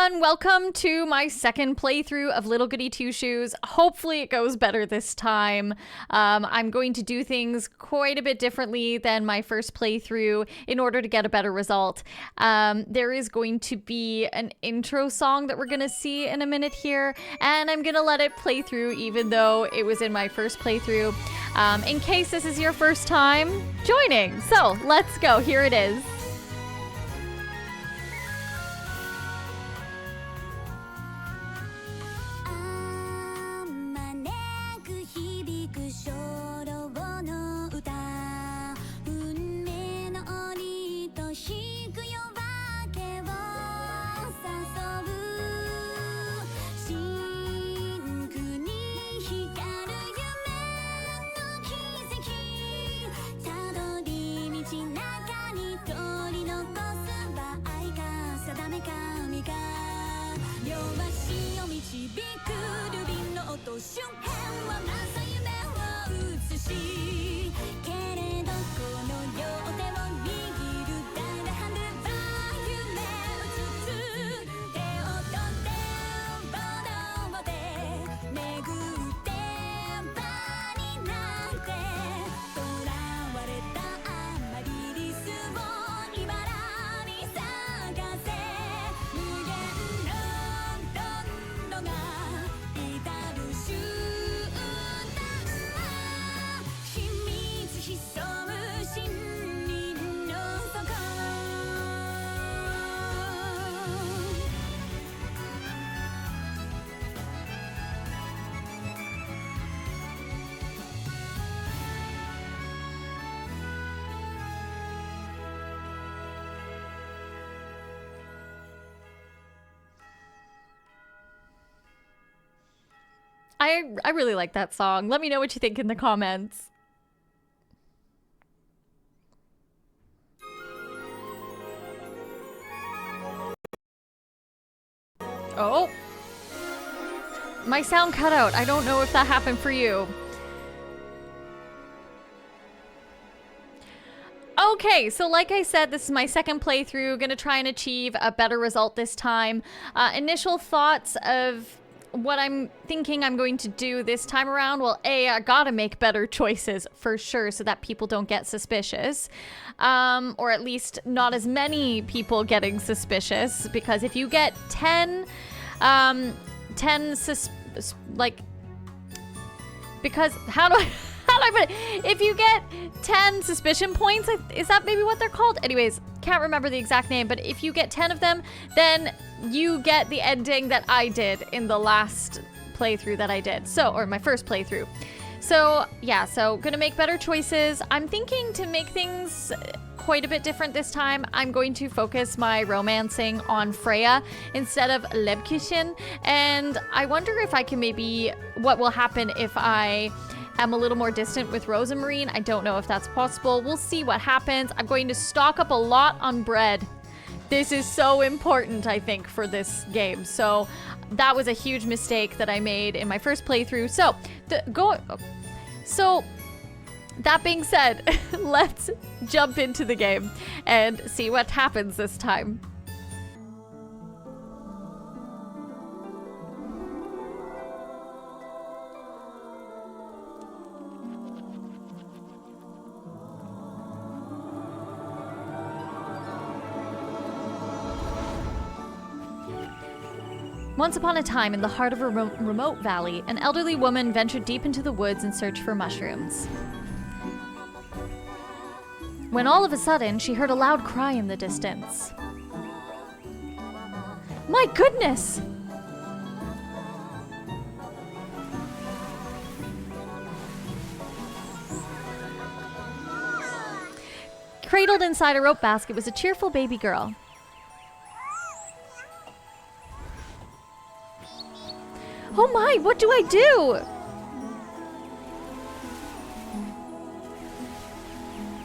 everyone, welcome to my second playthrough of Little Goody Two Shoes. Hopefully it goes better this time. I'm going to do things quite a bit differently than my first playthrough in order to get a better result. There is going to be an intro song that we're going to see in a minute here, and I'm going to let it play through even though it was in my first playthrough, in case this is your first time joining. So let's go, here it is. I really like that song. Let me know what you think in the comments. Oh. My sound cut out. I don't know if that happened for you. Okay, so like I said, this is my second playthrough. Gonna try and achieve a better result this time. Initial thoughts of what I'm thinking I'm going to do this time around. Well, I gotta make better choices for sure so that people don't get suspicious. Or at least not as many people getting suspicious, because if you get 10 because how do I put it? If you get 10 suspicion points, is that maybe what they're called? Anyways, can't remember the exact name, but if you get 10 of them, then you get the ending that I did in the last playthrough that I did. So, or my first playthrough. So, yeah, so gonna make better choices. I'm thinking to make things quite a bit different this time. I'm going to focus my romancing on Freya instead of Lebkishin, and I wonder if I can maybe, what will happen if I am a little more distant with Rosamarine. I don't know if that's possible. We'll see what happens. I'm going to stock up a lot on bread. This is so important, I think, for this game. So that was a huge mistake that I made in my first playthrough. So that being said, let's jump into the game and see what happens this time. Once upon a time, in the heart of a remote valley, an elderly woman ventured deep into the woods in search for mushrooms. When all of a sudden, she heard a loud cry in the distance. My goodness! Cradled inside a rope basket was a cheerful baby girl. Oh my, what do I do?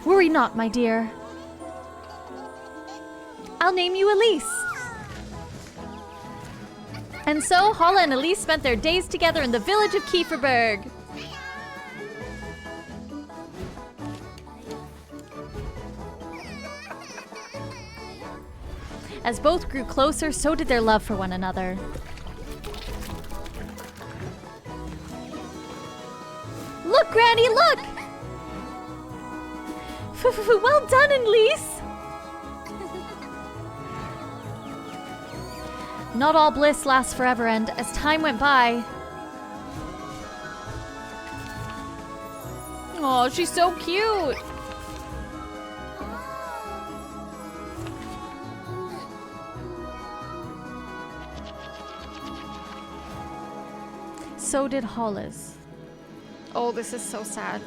Worry not, my dear. I'll name you Elise. And so, Hala and Elise spent their days together in the village of Kieferberg. As both grew closer, so did their love for one another. Look, Granny, look! Well done, Elise! Not all bliss lasts forever, and as time went by... Oh, she's so cute! So did Hollis. Oh, this is so sad.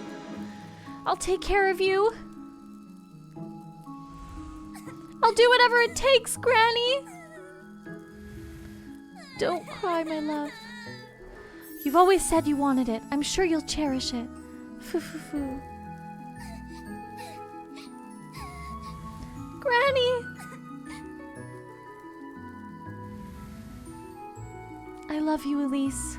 I'll take care of you. I'll do whatever it takes, Granny. Don't cry, my love. You've always said you wanted it. I'm sure you'll cherish it. Foo-foo-foo. Granny! I love you, Elise.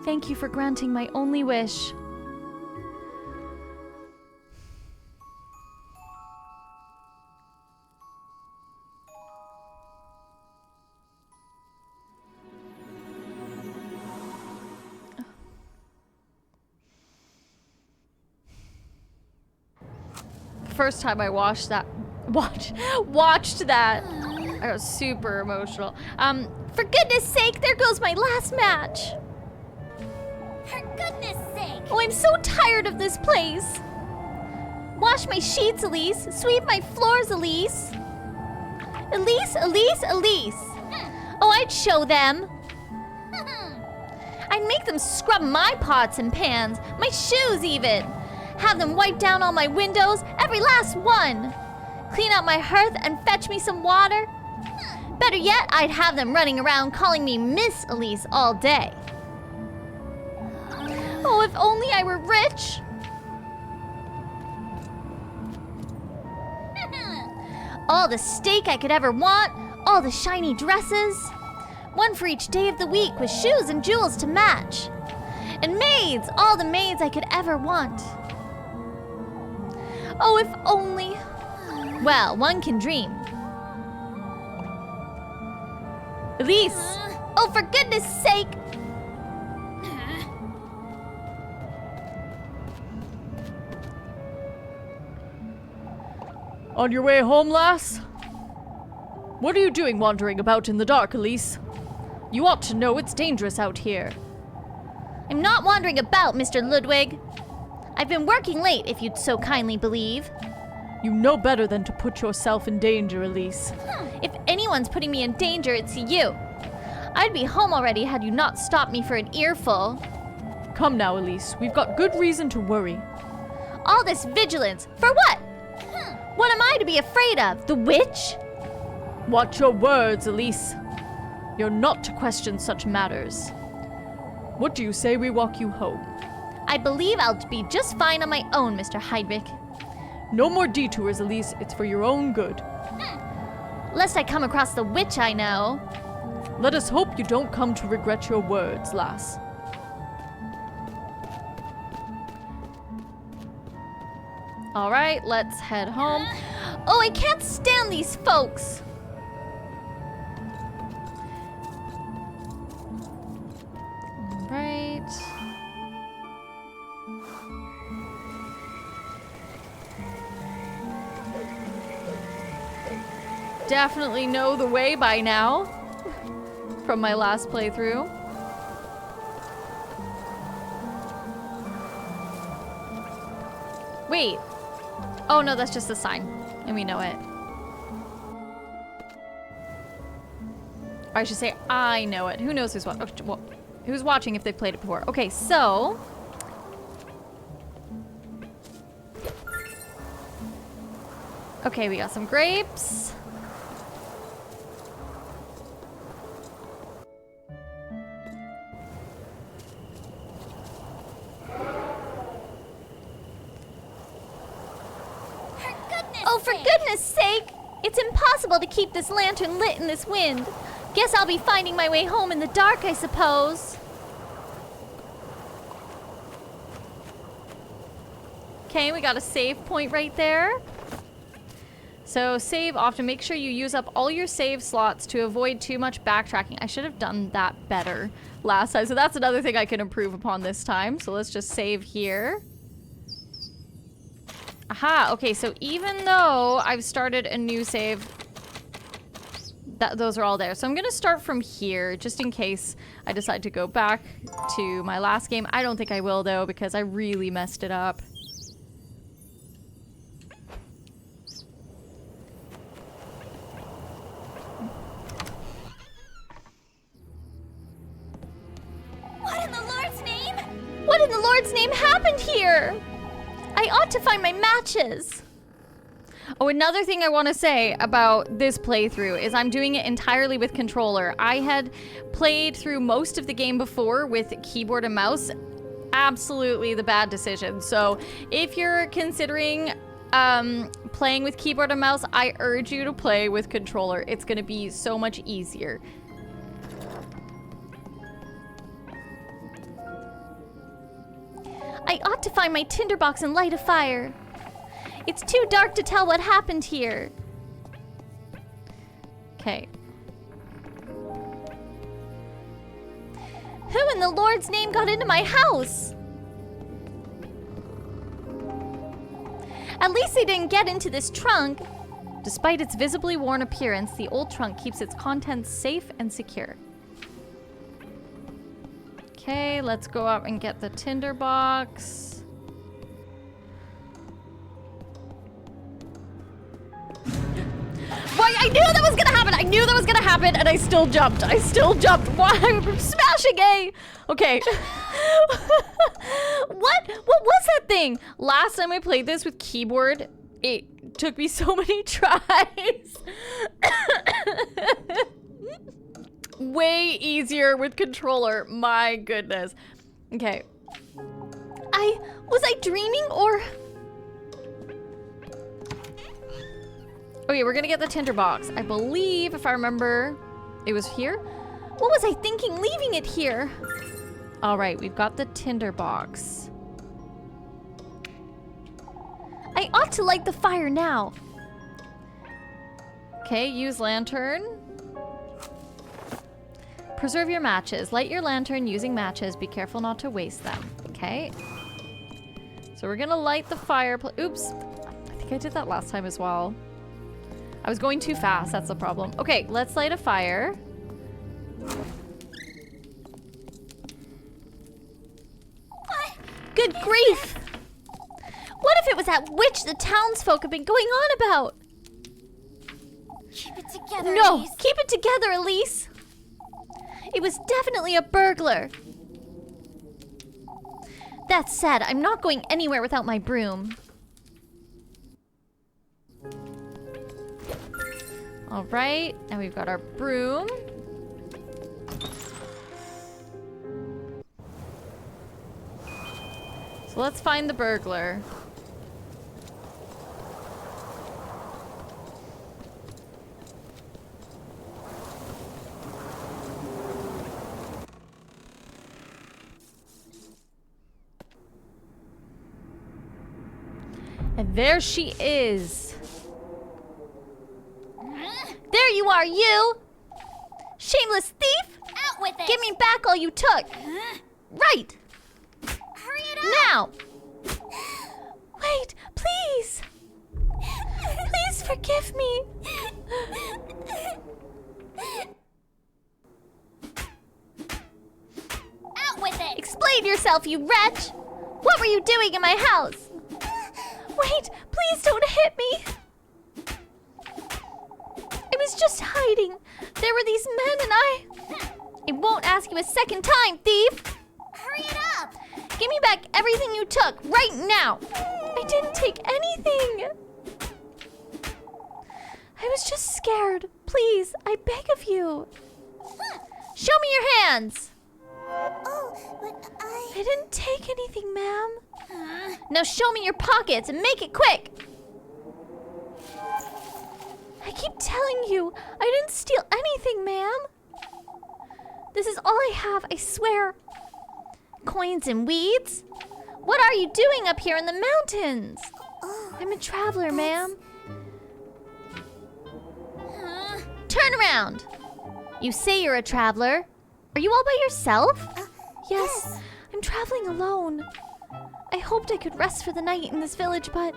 Thank you for granting my only wish. First time I watched that, I was super emotional. For goodness sake, there goes my last match. For goodness sake! Oh, I'm so tired of this place. Wash my sheets, Elise. Sweep my floors, Elise. Elise, Elise, Elise. Oh, I'd show them. I'd make them scrub my pots and pans, my shoes even. Have them wipe down all my windows, every last one. Clean out my hearth and fetch me some water. Better yet, I'd have them running around calling me Miss Elise all day. Oh, if only I were rich. All the steak I could ever want, all the shiny dresses. One for each day of the week with shoes and jewels to match. And maids, all the maids I could ever want. Oh, if only. Well, one can dream. Elise! Oh, for goodness sake! On your way home, lass? What are you doing wandering about in the dark, Elise? You ought to know it's dangerous out here. I'm not wandering about, Mr. Ludwig. I've been working late, if you'd so kindly believe. You know better than to put yourself in danger, Elise. If anyone's putting me in danger, it's you. I'd be home already had you not stopped me for an earful. Come now, Elise. We've got good reason to worry. All this vigilance, for what? What am I to be afraid of? The witch? Watch your words, Elise. You're not to question such matters. What do you say we walk you home? I believe I'll be just fine on my own, Mr. Heidrich. No more detours, Elise. It's for your own good. Lest I come across the witch I know. Let us hope you don't come to regret your words, lass. All right, let's head home. Oh, I can't stand these folks. All right. Definitely know the way by now from my last playthrough. Wait. Oh no, that's just a sign. And we know it. Or I should say I know it. Who knows who's watching? Well, who's watching if they've played it before? Okay, so okay, we got some grapes. Oh, for goodness sake! It's impossible to keep this lantern lit in this wind. Guess I'll be finding my way home in the dark, I suppose. Okay, we got a save point right there. So save often. Make sure you use up all your save slots to avoid too much backtracking. I should have done that better last time. So that's another thing I can improve upon this time. So let's just save here. Aha, okay, so even though I've started a new save, those are all there. So I'm gonna start from here, just in case I decide to go back to my last game. I don't think I will, though, because I really messed it up. What in the Lord's name? What in the Lord's name happened here? I ought to find my matches. Oh, another thing I want to say about this playthrough is I'm doing it entirely with controller. I had played through most of the game before with keyboard and mouse. Absolutely the bad decision. So if you're considering playing with keyboard and mouse, I urge you to play with controller. It's going to be so much easier. I ought to find my tinderbox and light a fire. It's too dark to tell what happened here. Okay. Who in the Lord's name got into my house? At least they didn't get into this trunk. Despite its visibly worn appearance, the old trunk keeps its contents safe and secure. Okay, let's go up and get the tinderbox. Why? I knew that was gonna happen! I knew that was gonna happen, and I still jumped. I still jumped. Why? I'm smashing A! Okay. What was that thing? Last time I played this with keyboard, it took me so many tries. Way easier with controller. My goodness. Okay. Was I dreaming or... Okay, we're gonna get the tinderbox. I believe, if I remember, it was here. What was I thinking leaving it here? All right, we've got the tinderbox. I ought to light the fire now. Okay, use lantern. Preserve your matches. Light your lantern using matches. Be careful not to waste them. Okay. So we're gonna light the fire. Oops. I think I did that last time as well. I was going too fast. That's the problem. Okay, let's light a fire. What? Good grief! What if it was that witch the townsfolk have been going on about? Keep it together, No, Elise. keep it together, Elise. It was definitely a burglar. That said, I'm not going anywhere without my broom. All right, and we've got our broom. So let's find the burglar. And there she is. There you are, you! Shameless thief! Out with it! Give me back all you took! Right! Hurry it up! Now! Wait, please! Please forgive me! Out with it! Explain yourself, you wretch! What were you doing in my house? Wait, please don't hit me! I was just hiding. There were these men and I won't ask you a second time, thief! Hurry it up! Give me back everything you took, right now! I didn't take anything! I was just scared. Please, I beg of you. Show me your hands! Oh, but I didn't take anything, ma'am. Now show me your pockets and make it quick! I keep telling you, I didn't steal anything, ma'am. This is all I have, I swear. Coins and weeds? What are you doing up here in the mountains? Oh, I'm a traveler, ma'am. Turn around. You say you're a traveler. Are you all by yourself? Yes, I'm traveling alone. I hoped I could rest for the night in this village, but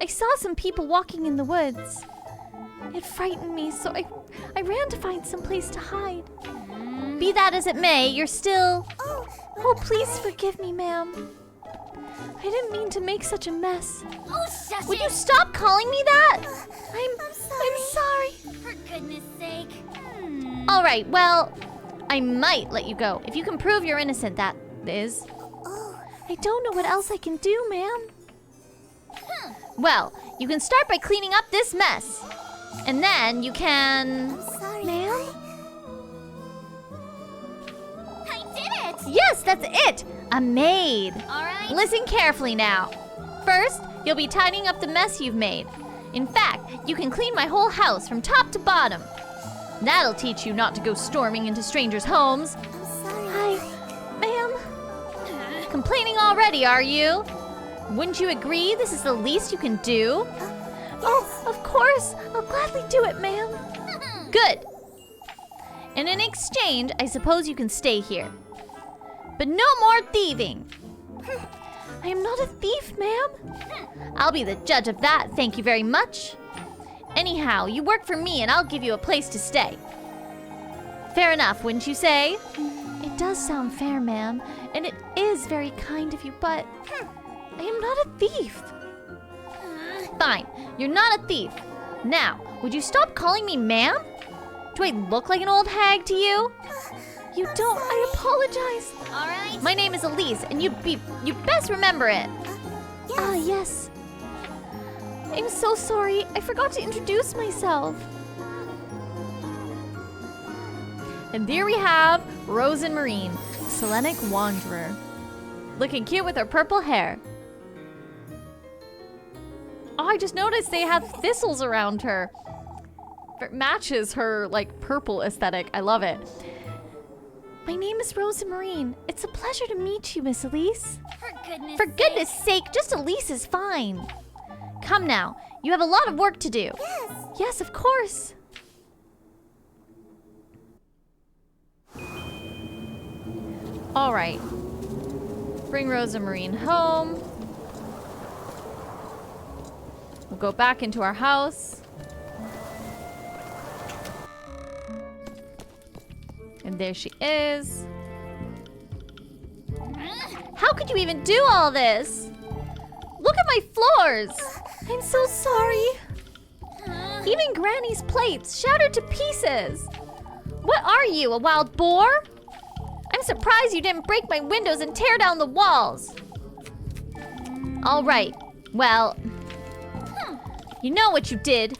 I saw some people walking in the woods. It frightened me, so I ran to find some place to hide. Be that as it may, you're still... Oh, please forgive me, ma'am. I didn't mean to make such a mess. Oh, shush Would it. you stop calling me that? I'm sorry. For goodness sake. All right, well, I might let you go. If you can prove you're innocent, that is. I don't know what else I can do, ma'am. Well, you can start by cleaning up this mess. And then you can... Sorry. Ma'am? I did it. Yes, that's it! A maid. All right. Listen carefully now. First, you'll be tidying up the mess you've made. In fact, you can clean my whole house from top to bottom. That'll teach you not to go storming into strangers' homes. I'm sorry. Hi, ma'am. Complaining already, are you? Wouldn't you agree this is the least you can do? Oh, of course. I'll gladly do it, ma'am. Good. And in exchange, I suppose you can stay here. But no more thieving. I am not a thief, ma'am. I'll be the judge of that, thank you very much. Anyhow, you work for me and I'll give you a place to stay. Fair enough, wouldn't you say? It does sound fair, ma'am, and it is very kind of you, but I am not a thief. Fine, you're not a thief. Now, would you stop calling me ma'am? Do I look like an old hag to you? You don't, I apologize. All right. My name is Elise, and you best remember it. Ah, yes. I'm so sorry. I forgot to introduce myself. And there we have Rose and Marine, Selenic Wanderer. Looking cute with her purple hair. Oh, I just noticed they have thistles around her. It matches her, like, purple aesthetic. I love it. My name is Rose and Marine. It's a pleasure to meet you, Miss Elise. For goodness sake, just Elise is fine. Come now, you have a lot of work to do. Yes. Yes, of course. All right. Bring Rose and Marine home. We'll go back into our house. And there she is. How could you even do all this? Look at my floors. I'm so sorry. Even Granny's plates shattered to pieces. What are you, a wild boar? I'm surprised you didn't break my windows and tear down the walls. All right, well, you know what you did.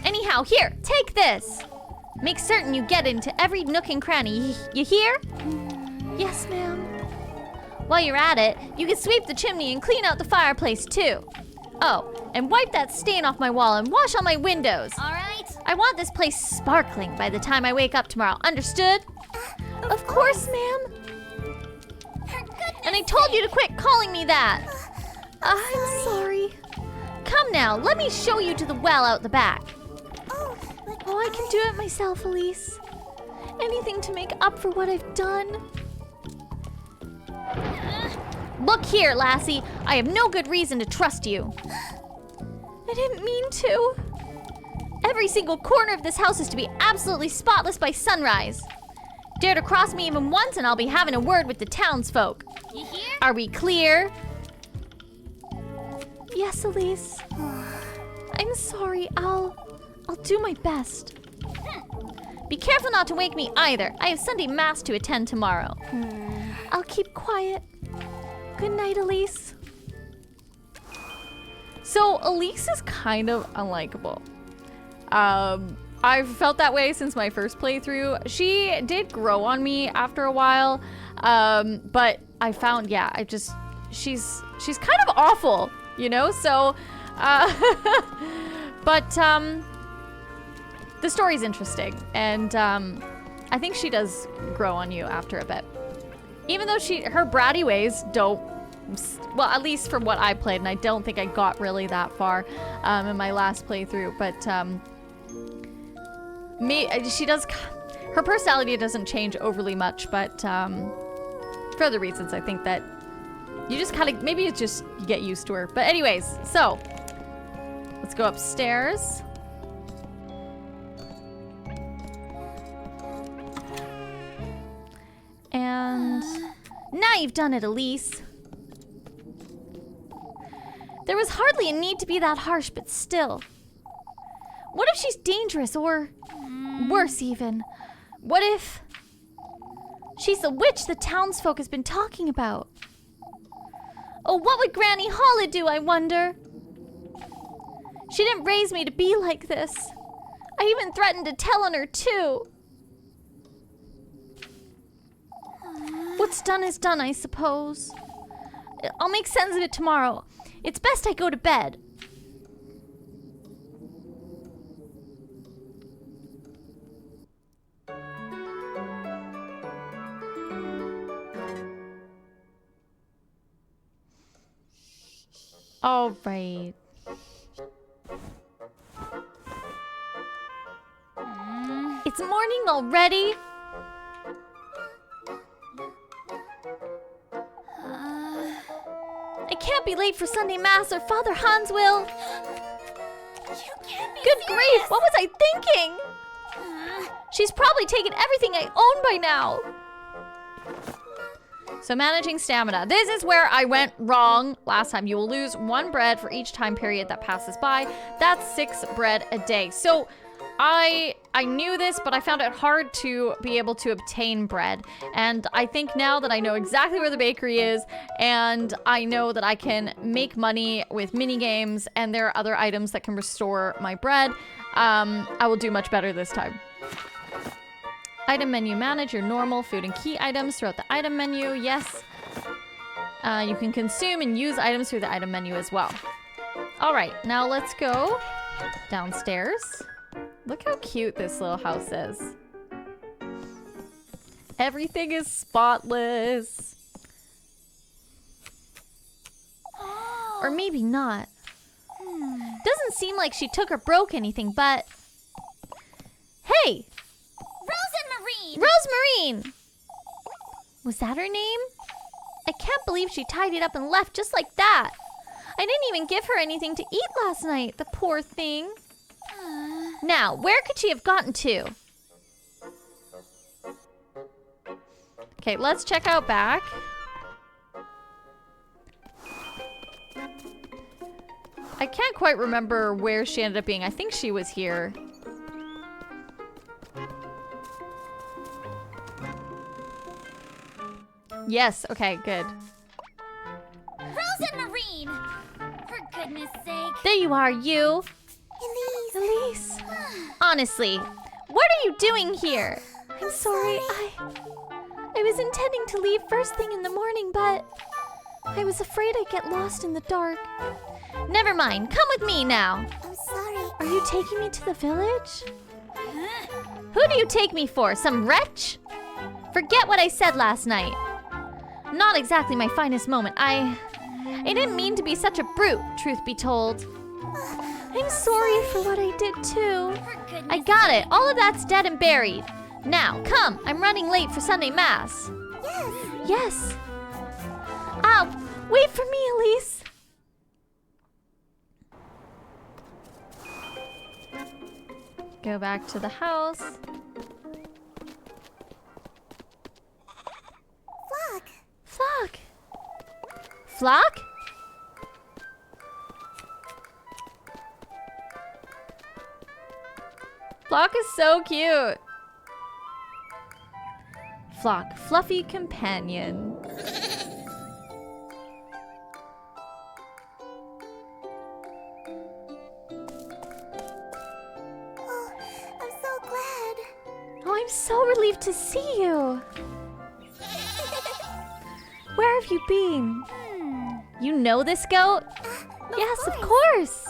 Anyhow, here, take this. Make certain you get into every nook and cranny. You hear? Yes, ma'am. While you're at it, you can sweep the chimney and clean out the fireplace, too. Oh, and wipe that stain off my wall and wash all my windows. All right. I want this place sparkling by the time I wake up tomorrow. Understood? Of course, ma'am. And I told you to quit calling me that. I'm sorry. Come now, let me show you to the well out the back. Oh, I can do it myself, Elise. Anything to make up for what I've done. Look here, lassie. I have no good reason to trust you. I didn't mean to. Every single corner of this house is to be absolutely spotless by sunrise. Dare to cross me even once and I'll be having a word with the townsfolk. You hear? Are we clear? Yes, Elise. I'm sorry. I'll do my best. Be careful not to wake me either. I have Sunday Mass to attend tomorrow. I'll keep quiet. Good night, Elise. So, Elise is kind of unlikable. I've felt that way since my first playthrough. She did grow on me after a while, but I found, yeah, she's kind of awful, you know? So, but the story's interesting, and I think she does grow on you after a bit. Even though her bratty ways don't, well, at least from what I played, and I don't think I got really that far in my last playthrough, but she does, her personality doesn't change overly much, but for other reasons, I think that you just kind of, maybe it's just you get used to her. But anyways, so let's go upstairs. And now you've done it, Elise. There was hardly a need to be that harsh, but still. What if she's dangerous, or worse even? What if she's the witch the townsfolk has been talking about? Oh, what would Granny Holla do, I wonder? She didn't raise me to be like this. I even threatened to tell on her, too. What's done is done, I suppose. I'll make sense of it tomorrow. It's best I go to bed. All right. It's morning already? I can't be late for Sunday Mass or Father Hans will. Good grief, what was I thinking? She's probably taken everything I own by now. So managing stamina. This is where I went wrong last time. You will lose 1 bread for each time period that passes by. That's 6 bread a day. So I knew this, but I found it hard to be able to obtain bread. And I think now that I know exactly where the bakery is, and I know that I can make money with mini games, and there are other items that can restore my bread, I will do much better this time. Item menu, manage your normal food and key items throughout the item menu. Yes. You can consume and use items through the item menu as well. All right, now let's go downstairs. Look how cute this little house is. Everything is spotless. Or maybe not. Doesn't seem like she took or broke anything, but... Hey! Rosemarine! Was that her name? I can't believe she tidied up and left just like that. I didn't even give her anything to eat last night, the poor thing. Now, where could she have gotten to? Okay, let's check out back. I can't quite remember where she ended up being. I think she was here. Yes, okay, good. Rosemarine! For goodness sake. There you are, you. Elise. Honestly, what are you doing here? I'm sorry, I was intending to leave first thing in the morning, but I was afraid I'd get lost in the dark. Never mind, come with me now. I'm sorry. Are you taking me to the village? Who do you take me for, some wretch? Forget what I said last night. Not exactly my finest moment. I didn't mean to be such a brute, truth be told. I'm sorry for what I did too. I got it. All of that's dead and buried. Now, come. I'm running late for Sunday Mass. Yes. Wait for me, Elise. Go back to the house. Flock. Flock? Flock is so cute. Flock, fluffy companion. Oh, I'm so glad. Oh, I'm so relieved to see you. Where have you been? You know this goat? Yes, of course.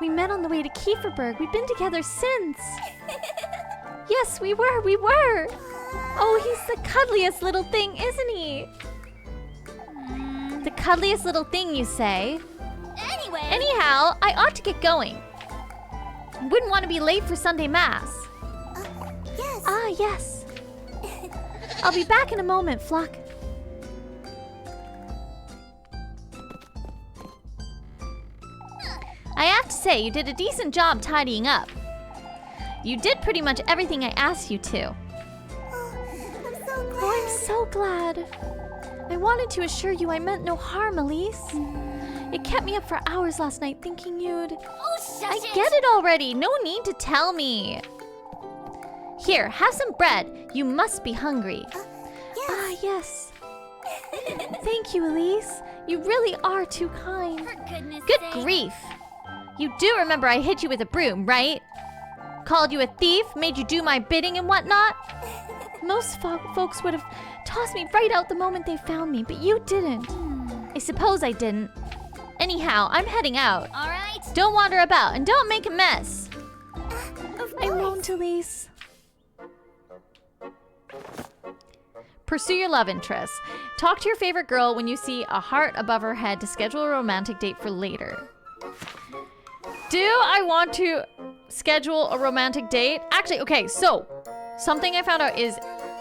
We met on the way to Kieferberg. We've been together since. Yes, we were. Oh, he's the cuddliest little thing, isn't he? The cuddliest little thing, you say? Anyway. Anyhow, I ought to get going. Wouldn't want to be late for Sunday Mass. Yes. Ah, yes. I'll be back in a moment, Flock. I have to say, you did a decent job tidying up. You did pretty much everything I asked you to. Oh, I'm so glad. Oh, I'm so glad. I wanted to assure you I meant no harm, Elise. It kept me up for hours last night thinking you'd... Oh, shush I it. get it already. No need to tell me. Here, have some bread. You must be hungry. Yes. Ah, yes. Thank you, Elise. You really are too kind. For goodness Good sake. grief. You do remember I hit you with a broom, right? Called you a thief, made you do my bidding and whatnot? Most folks would have tossed me right out the moment they found me, but you didn't. I suppose I didn't. Anyhow, I'm heading out. All right. Don't wander about and don't make a mess. Of I course. won't, Elise. Pursue your love interests. Talk to your favorite girl when you see a heart above her head to schedule a romantic date for later. Do I want to schedule a romantic date? Actually, okay, so something I found out is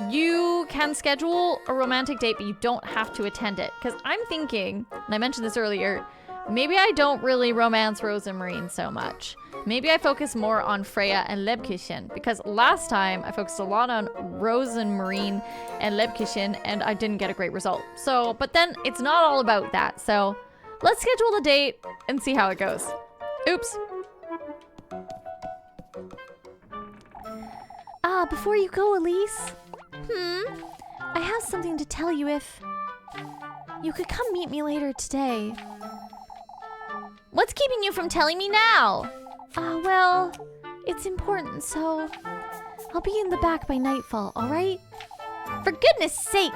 you can schedule a romantic date, but you don't have to attend it. Because I'm thinking, and I mentioned this earlier, maybe I don't really romance Rose and Marine so much. Maybe I focus more on Freya and Lebkuchen, because last time I focused a lot on Rose and Marine and Lebkuchen, and I didn't get a great result. So, but then it's not all about that. So let's schedule the date and see how it goes. Oops. Ah, before you go, Elise. I have something to tell you if you could come meet me later today. What's keeping you from telling me now? Well, it's important, so I'll be in the back by nightfall, all right? For goodness sake!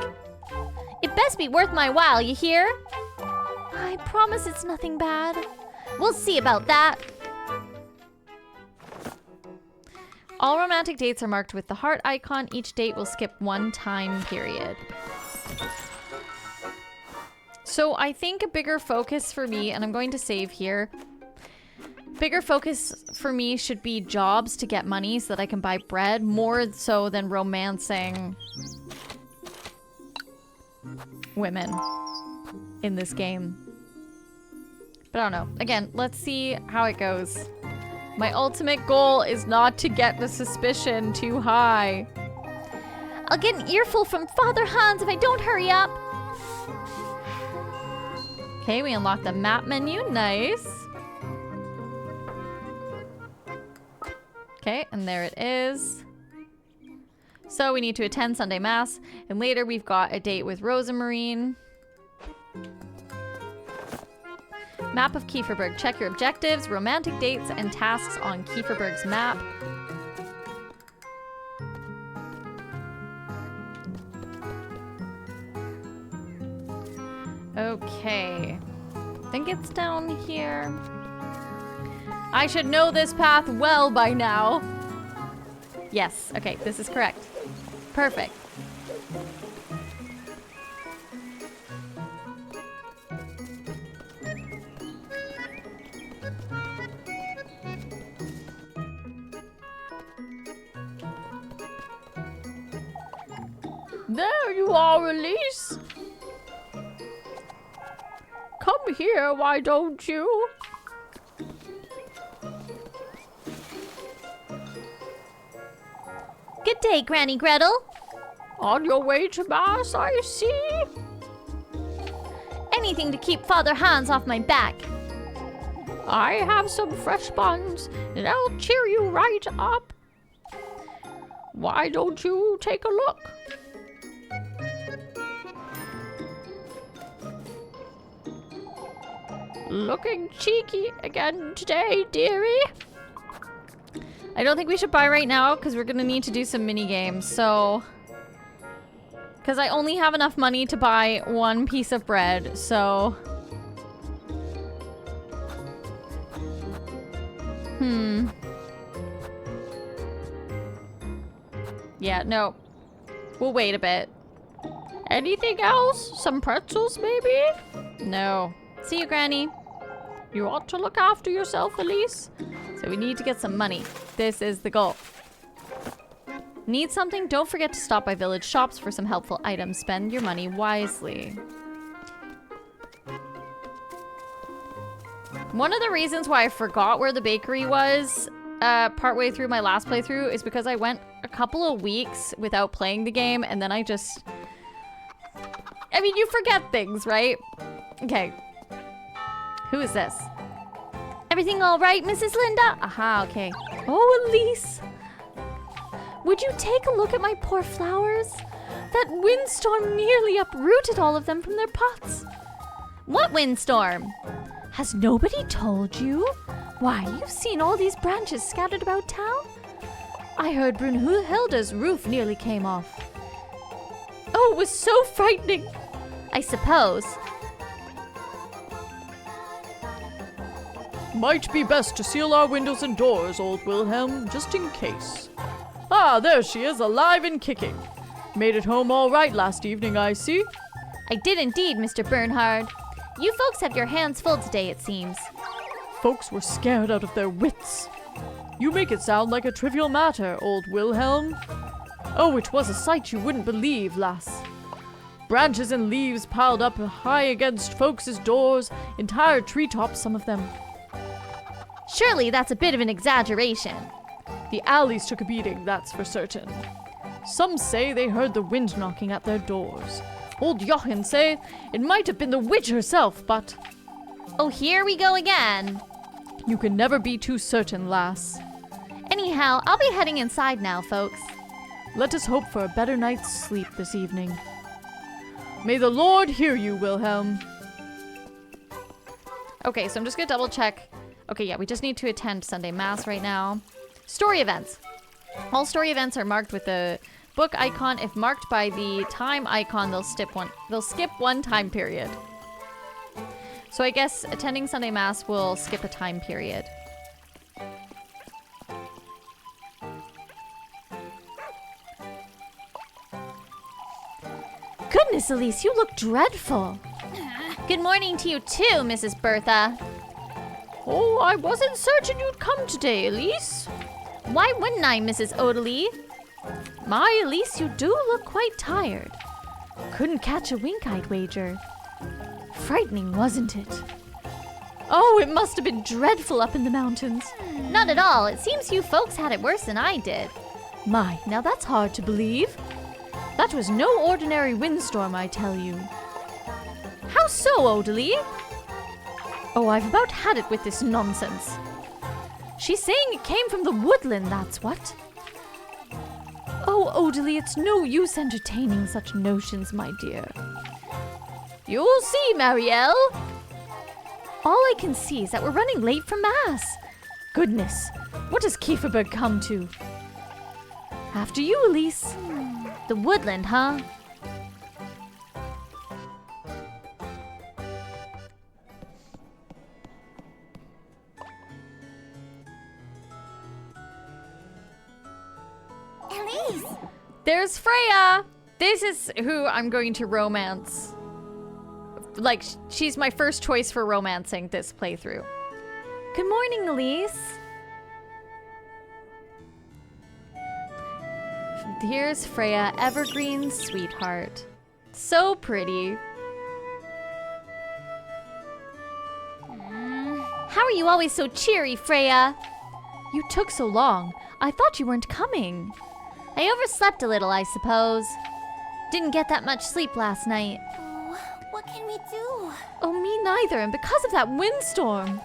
It best be worth my while, you hear? I promise it's nothing bad. We'll see about that. All romantic dates are marked with the heart icon. Each date will skip one time period. So I think a bigger focus for me, and I'm going to save here. Bigger focus for me should be jobs to get money so that I can buy bread, more so than romancing women in this game. But I don't know. Again, let's see how it goes. My ultimate goal is not to get the suspicion too high. I'll get an earful from Father Hans if I don't hurry up. Okay, we unlocked the map menu. Nice. Okay, and there it is. So we need to attend Sunday Mass, and later we've got a date with Rose and Marine. Map of Kieferberg. Check your objectives, romantic dates, and tasks on Kieferberg's map. Okay. I think it's down here. I should know this path well by now. Yes, okay, this is correct. Perfect. There you are, Elise. Come here, why don't you? Good day, Granny Gretel. On your way to Mass, I see. Anything to keep Father Hans off my back. I have some fresh buns, and I'll cheer you right up. Why don't you take a look? Looking cheeky again today, dearie. I don't think we should buy right now because we're gonna need to do some mini games. So, because I only have enough money to buy one piece of bread, so. Yeah, no. We'll wait a bit. Anything else? Some pretzels, maybe? No. See you, Granny. You ought to look after yourself, Elise. So we need to get some money. This is the goal. Need something? Don't forget to stop by village shops for some helpful items. Spend your money wisely. One of the reasons why I forgot where the bakery was partway through my last playthrough is because I went a couple of weeks without playing the game, and then I mean, you forget things, right? Okay. Who is this? Everything all right, Mrs. Linda? Aha, okay. Oh, Elise. Would you take a look at my poor flowers? That windstorm nearly uprooted all of them from their pots. What windstorm? Has nobody told you? Why, you've seen all these branches scattered about town? I heard Brunhilda's roof nearly came off. Oh, it was so frightening. I suppose. Might be best to seal our windows and doors, old Wilhelm, just in case. Ah, there she is, alive and kicking. Made it home all right last evening, I see. I did indeed, Mr. Bernhard. You folks have your hands full today, it seems. Folks were scared out of their wits. You make it sound like a trivial matter, old Wilhelm. Oh, it was a sight you wouldn't believe, lass. Branches and leaves piled up high against folks' doors, entire treetops, some of them. Surely that's a bit of an exaggeration. The alleys took a beating, that's for certain. Some say they heard the wind knocking at their doors. Old Jochen say it might have been the witch herself, but... Oh, here we go again. You can never be too certain, lass. Anyhow, I'll be heading inside now, folks. Let us hope for a better night's sleep this evening. May the Lord hear you, Wilhelm. Okay, so I'm just gonna double check. Okay, yeah, we just need to attend Sunday Mass right now. Story events. All story events are marked with the book icon. If marked by the time icon, they'll skip one time period. So I guess attending Sunday Mass will skip a time period. Goodness, Elise, you look dreadful. Good morning to you too, Mrs. Bertha. Oh, I wasn't certain you'd come today, Elise. Why wouldn't I, Mrs. Odalie? My, Elise, you do look quite tired. Couldn't catch a wink, I'd wager. Frightening, wasn't it? Oh, it must have been dreadful up in the mountains. Not at all. It seems you folks had it worse than I did. My, now that's hard to believe. That was no ordinary windstorm, I tell you. How so, Odalie? Oh, I've about had it with this nonsense. She's saying it came from the woodland, that's what. Oh, Odalie, it's no use entertaining such notions, my dear. You'll see, Marielle. All I can see is that we're running late for Mass. Goodness, what does Kieferberg come to? After you, Elise. The woodland, huh? Elise! There's Freya! This is who I'm going to romance. Like, she's my first choice for romancing this playthrough. Good morning, Elise. Here's Freya, Evergreen's sweetheart. So pretty. How are you always so cheery, Freya? You took so long. I thought you weren't coming. I overslept a little, I suppose. Didn't get that much sleep last night. Oh, what can we do? Oh, me neither, and because of that windstorm.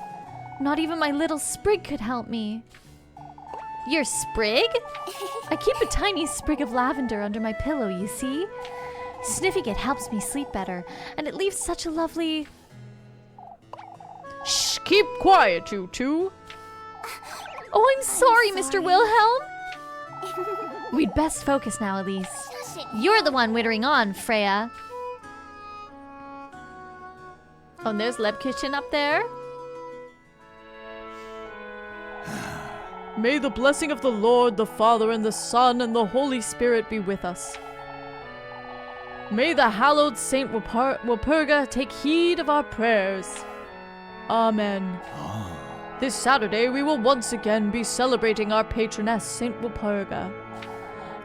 Not even my little sprig could help me. Your sprig? I keep a tiny sprig of lavender under my pillow, you see? Sniffing it helps me sleep better, and it leaves such a lovely... Shh, keep quiet, you two. Oh, I'm sorry, Mr. Wilhelm. We'd best focus now, Elise. Shush it. You're the one wittering on, Freya. Oh, and there's Lebkitchen up there. May the blessing of the Lord, the Father, and the Son, and the Holy Spirit be with us. May the hallowed Saint Walpurga take heed of our prayers. Amen. This Saturday we will once again be celebrating our patroness, Saint Walpurga.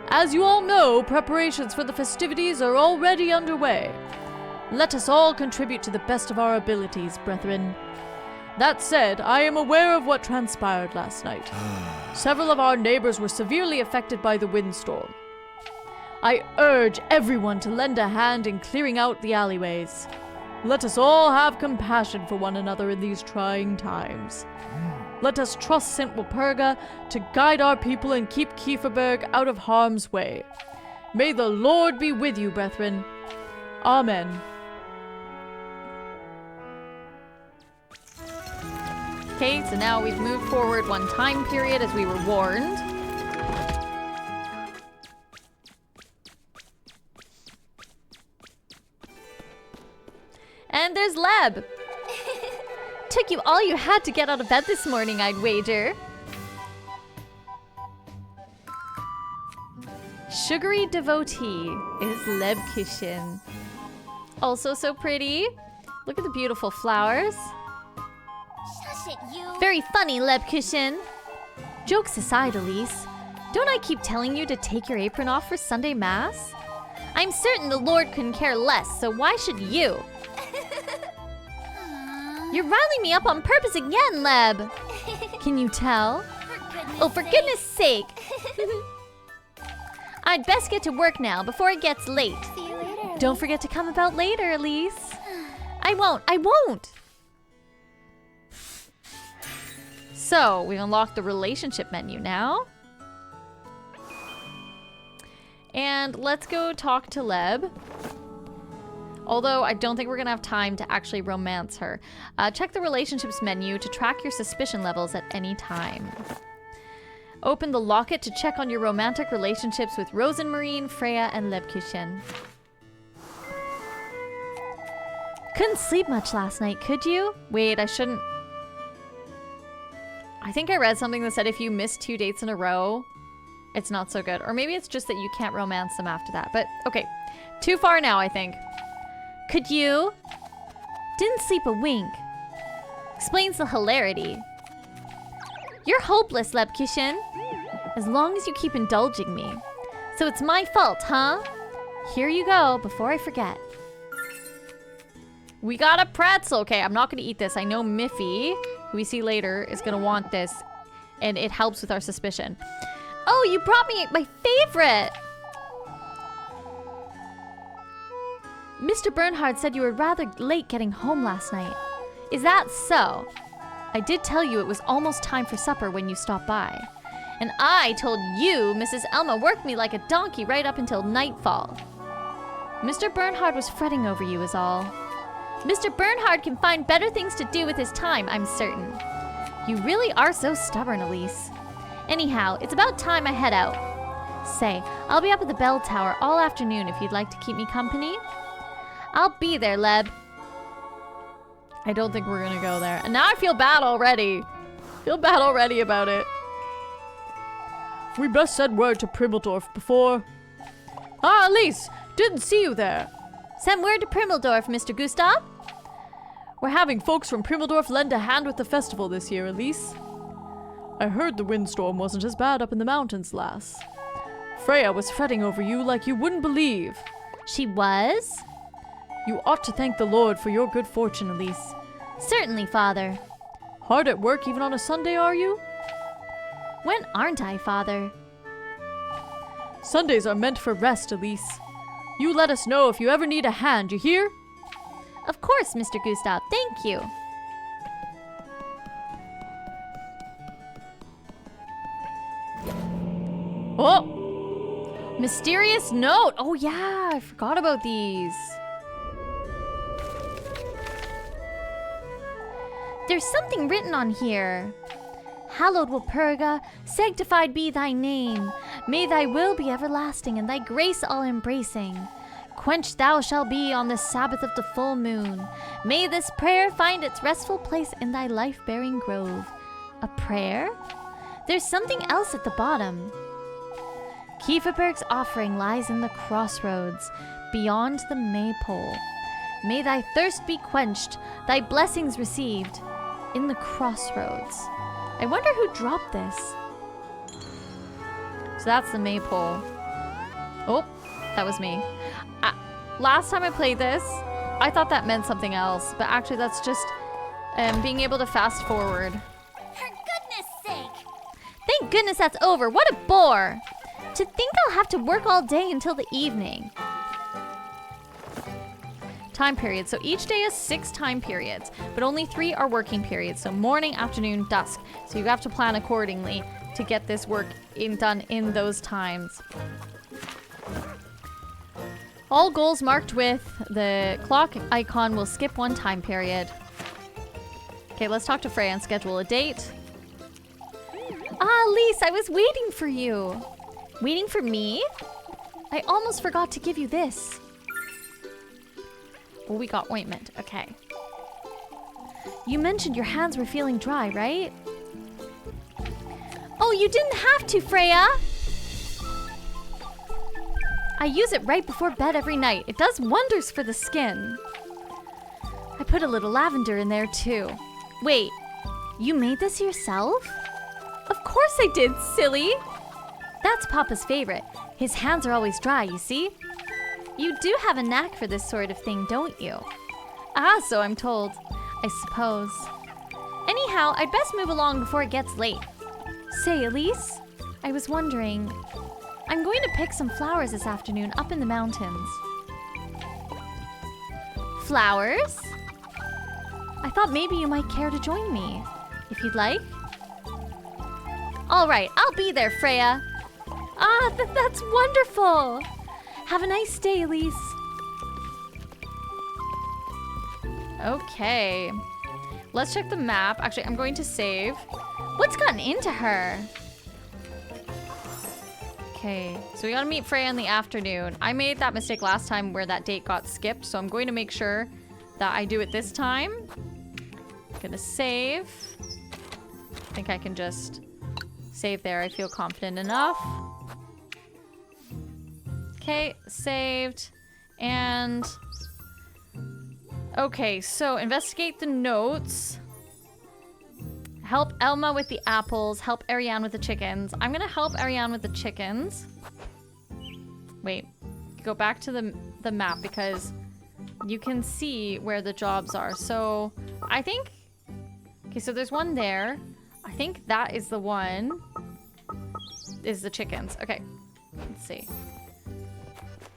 As you all know, preparations for the festivities are already underway. Let us all contribute to the best of our abilities, brethren. That said, I am aware of what transpired last night. Several of our neighbors were severely affected by the windstorm. I urge everyone to lend a hand in clearing out the alleyways. Let us all have compassion for one another in these trying times. Let us trust Saint Walpurga to guide our people and keep Kieferberg out of harm's way. May the Lord be with you, brethren. Amen. Okay, so now we've moved forward one time period as we were warned. And there's Leb. Took you all you had to get out of bed this morning, I'd wager. Sugary devotee is Lebkishin. Also so pretty. Look at the beautiful flowers. Shush it, you. Very funny, Lebkishin. Jokes aside, Elise, don't I keep telling you to take your apron off for Sunday Mass? I'm certain the Lord couldn't care less, so why should you? You're riling me up on purpose again, Leb. Can you tell? For goodness sake. I'd best get to work now before it gets late. See you later. Don't forget to come about later, Elise. I won't. So, we've unlocked the relationship menu now. And let's go talk to Leb. Although I don't think we're gonna have time to actually romance her. Check the relationships menu to track your suspicion levels at any time. Open the locket to check on your romantic relationships with Rosenmarine, Freya, and Lebkishin. Couldn't sleep much last night, could you? Wait, I shouldn't. I think I read something that said if you miss 2 dates in a row, it's not so good. Or maybe it's just that you can't romance them after that. But, okay. Too far now, I think. Could you? Didn't sleep a wink. Explains the hilarity. You're hopeless, Lebkishin. As long as you keep indulging me. So it's my fault, huh? Here you go, before I forget. We got a pretzel. Okay, I'm not gonna eat this. I know Miffy, who we see later, is gonna want this. And it helps with our suspicion. Oh, you brought me my favorite! Mr. Bernhard said you were rather late getting home last night. Is that so? I did tell you it was almost time for supper when you stopped by. And I told you Mrs. Elma worked me like a donkey right up until nightfall. Mr. Bernhard was fretting over you is all. Mr. Bernhard can find better things to do with his time, I'm certain. You really are so stubborn, Elise. Anyhow, it's about time I head out. Say, I'll be up at the bell tower all afternoon if you'd like to keep me company. I'll be there, Leb. I don't think we're gonna go there. And now I feel bad already. Feel bad already about it. We best send word to Primeldorf before... Ah, Elise! Didn't see you there. Send word to Primeldorf, Mr. Gustav. We're having folks from Primeldorf lend a hand with the festival this year, Elise. I heard the windstorm wasn't as bad up in the mountains, lass. Freya was fretting over you like you wouldn't believe. She was? You ought to thank the Lord for your good fortune, Elise. Certainly, Father. Hard at work even on a Sunday, are you? When aren't I, Father? Sundays are meant for rest, Elise. You let us know if you ever need a hand, you hear? Of course, Mr. Gustav. Thank you. Oh! Mysterious note. Oh, yeah. I forgot about these. There's something written on here. Hallowed Walpurga, sanctified be thy name. May thy will be everlasting and thy grace all-embracing. Quenched thou shalt be on the Sabbath of the full moon. May this prayer find its restful place in thy life-bearing grove. A prayer? There's something else at the bottom. Kieferberg's offering lies in the crossroads. beyond the maypole. May thy thirst be quenched, thy blessings received in the crossroads. I wonder who dropped this. So that's the maypole. Oh, that was me. Last time I played this, I thought that meant something else, but actually that's just being able to fast forward. For goodness sake! Thank goodness that's over. What a bore! To think I'll have to work all day until the evening. Time periods. So each day has 6 time periods, but only 3 are working periods. So morning, afternoon, dusk. So you have to plan accordingly to get this work done in those times. All goals marked with the clock icon will skip 1 time period. Okay, let's talk to Freya and schedule a date. Ah, Lise, I was waiting for you. Waiting for me? I almost forgot to give you this. Oh, we got ointment. Okay. You mentioned your hands were feeling dry, right? Oh, you didn't have to, Freya. I use it right before bed every night. It does wonders for the skin. I put a little lavender in there too. Wait, you made this yourself? Of course I did, silly. That's Papa's favorite. His hands are always dry, you see? You do have a knack for this sort of thing, don't you? Ah, so I'm told. I suppose. Anyhow, I'd best move along before it gets late. Say, Elise, I was wondering, I'm going to pick some flowers this afternoon up in the mountains. Flowers? I thought maybe you might care to join me, if you'd like. All right, I'll be there, Freya. Ah, that's wonderful. Have a nice day, Elise. Okay. Let's check the map. Actually, I'm going to save. What's gotten into her? Okay, so we gotta meet Freya in the afternoon. I made that mistake last time where that date got skipped, so I'm going to make sure that I do it this time. Gonna save. I think I can just save there. I feel confident enough. Okay, saved. And okay, so investigate the notes. Help Elma with the apples. Help Ariane with the chickens. I'm gonna help Ariane with the chickens. Wait, go back to the map because you can see where the jobs are. So I think, okay, so there's one there. I think that is the one, is the chickens. Okay, let's see.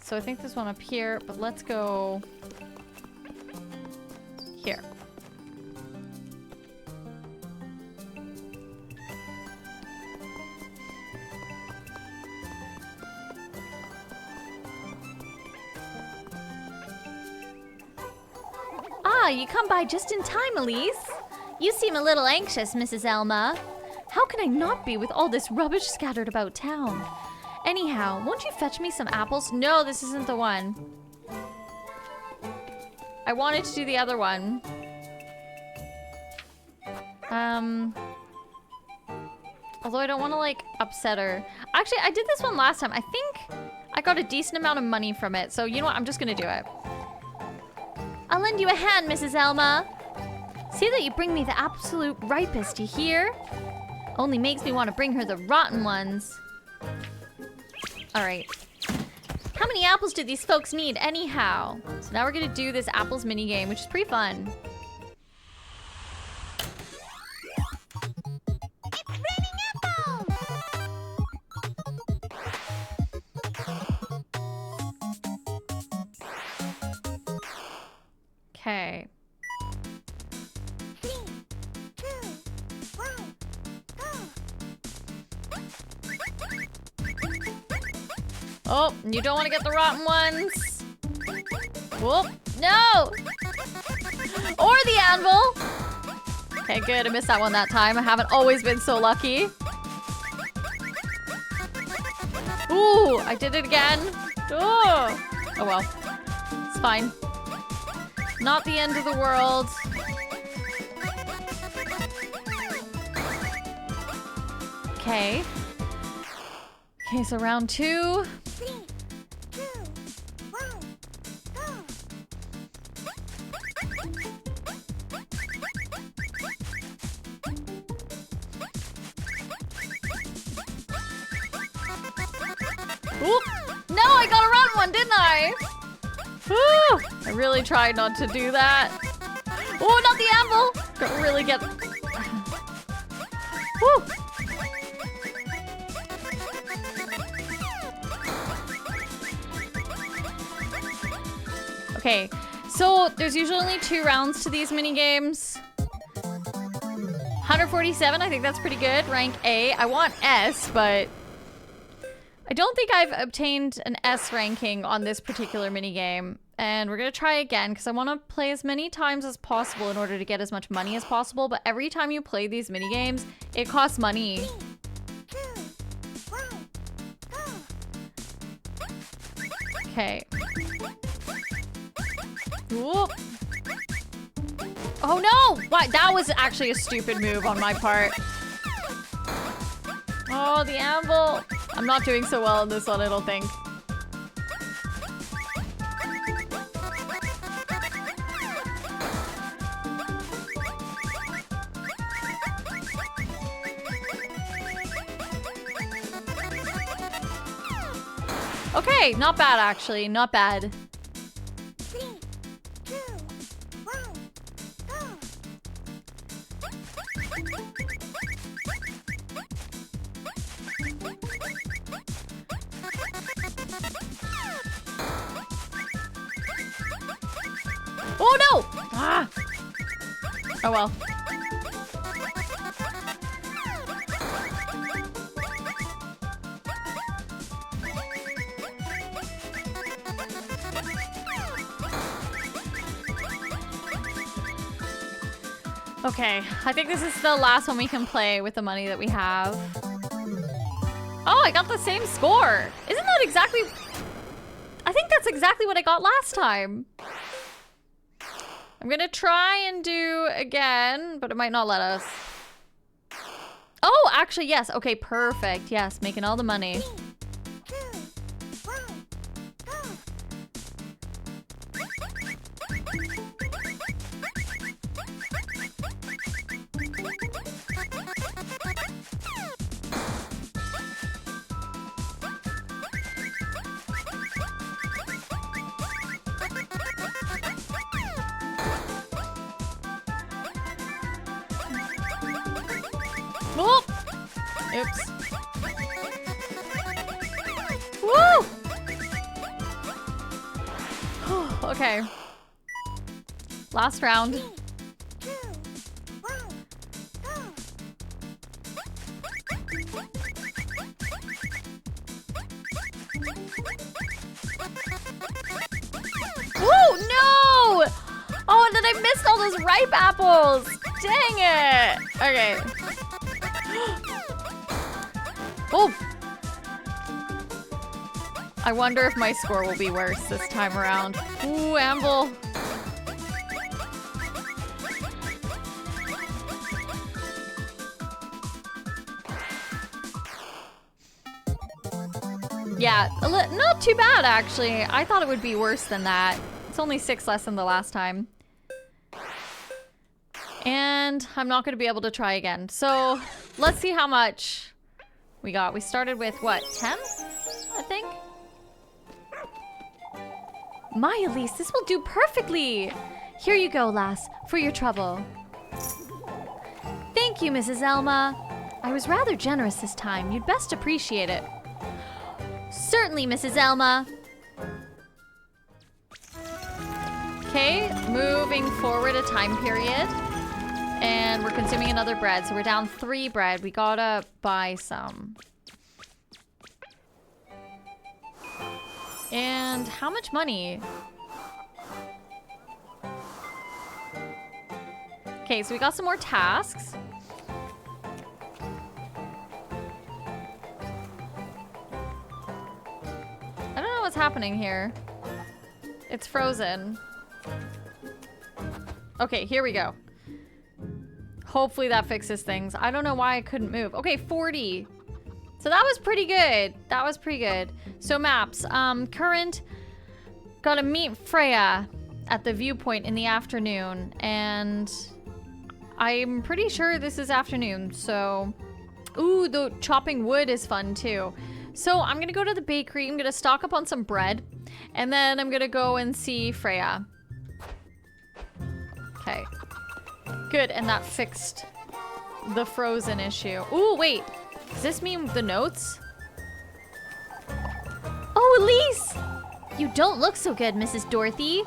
So I think there's one up here, but let's go here. Ah, you come by just in time, Elise. You seem a little anxious, Mrs. Elma. How can I not be with all this rubbish scattered about town? Anyhow, won't you fetch me some apples? No, this isn't the one. I wanted to do the other one. Although I don't want to, like, upset her. Actually, I did this one last time. I think I got a decent amount of money from it. So, you know what? I'm just going to do it. I'll lend you a hand, Mrs. Elma. See that you bring me the absolute ripest, you hear? Only makes me want to bring her the rotten ones. Alright. How many apples do these folks need anyhow? So now we're gonna do this apples minigame, which is pretty fun. It's raining apples! Okay. 3, 2, 1, go! Oh, you don't want to get the rotten ones. Whoop. No! Or the anvil. Okay, good. I missed that one that time. I haven't always been so lucky. Ooh, I did it again. Oh, oh well. It's fine. Not the end of the world. Okay. Okay, so round 2. 3, 2, 1, Ooh. No, I got around one, didn't I? Woo. I really tried not to do that. Oh, not the anvil. Gotta really get... Woo. Okay, so there's usually only 2 rounds to these mini games. 147, I think that's pretty good. Rank A. I want S, but I don't think I've obtained an S ranking on this particular mini game. And we're gonna try again because I want to play as many times as possible in order to get as much money as possible. But every time you play these mini games, it costs money. 3, 2, 1, go. Okay. Whoop. Oh no! What? That was actually a stupid move on my part. Oh, the anvil. I'm not doing so well in this one, I don't think. Okay, not bad actually, not bad. 3, 2, 1, go. Oh no! Ah! Oh well. Okay, I think this is the last one we can play with the money that we have. Oh, I got the same score. Isn't that exactly... I think that's exactly what I got last time. I'm gonna try and do again, but it might not let us. Oh, actually, yes. Okay, perfect. Yes, making all the money. 3, 2, 1, go. Oh! Oops. Woo! Okay. Last round. 3, 2, 1, go. Woo! No! Oh, and then I missed all those ripe apples. Dang it. Okay. Oh! I wonder if my score will be worse this time around. Ooh, anvil. Yeah, not too bad actually. I thought it would be worse than that. It's only 6 less than the last time. And I'm not going to be able to try again. So let's see how much we got. We started with what, 10? I think. My Elise, this will do perfectly. Here you go, lass, for your trouble. Thank you, Mrs. Elma. I was rather generous this time. You'd best appreciate it. Certainly, Mrs. Elma. Okay, moving forward a time period. And we're consuming another bread, so we're down 3 bread. We gotta buy some. And how much money? Okay, so we got some more tasks. I don't know what's happening here. It's frozen. Okay, here we go. Hopefully that fixes things. I don't know why I couldn't move. Okay, 40. So that was pretty good. That was pretty good. So maps. Current. Gotta meet Freya at the viewpoint in the afternoon. And I'm pretty sure this is afternoon. So, ooh, the chopping wood is fun too. So I'm gonna go to the bakery. I'm gonna stock up on some bread. And then I'm gonna go and see Freya. Okay. Good, and that fixed the frozen issue. Ooh, wait. Does this mean the notes? Oh, Elise! You don't look so good, Mrs. Dorothy.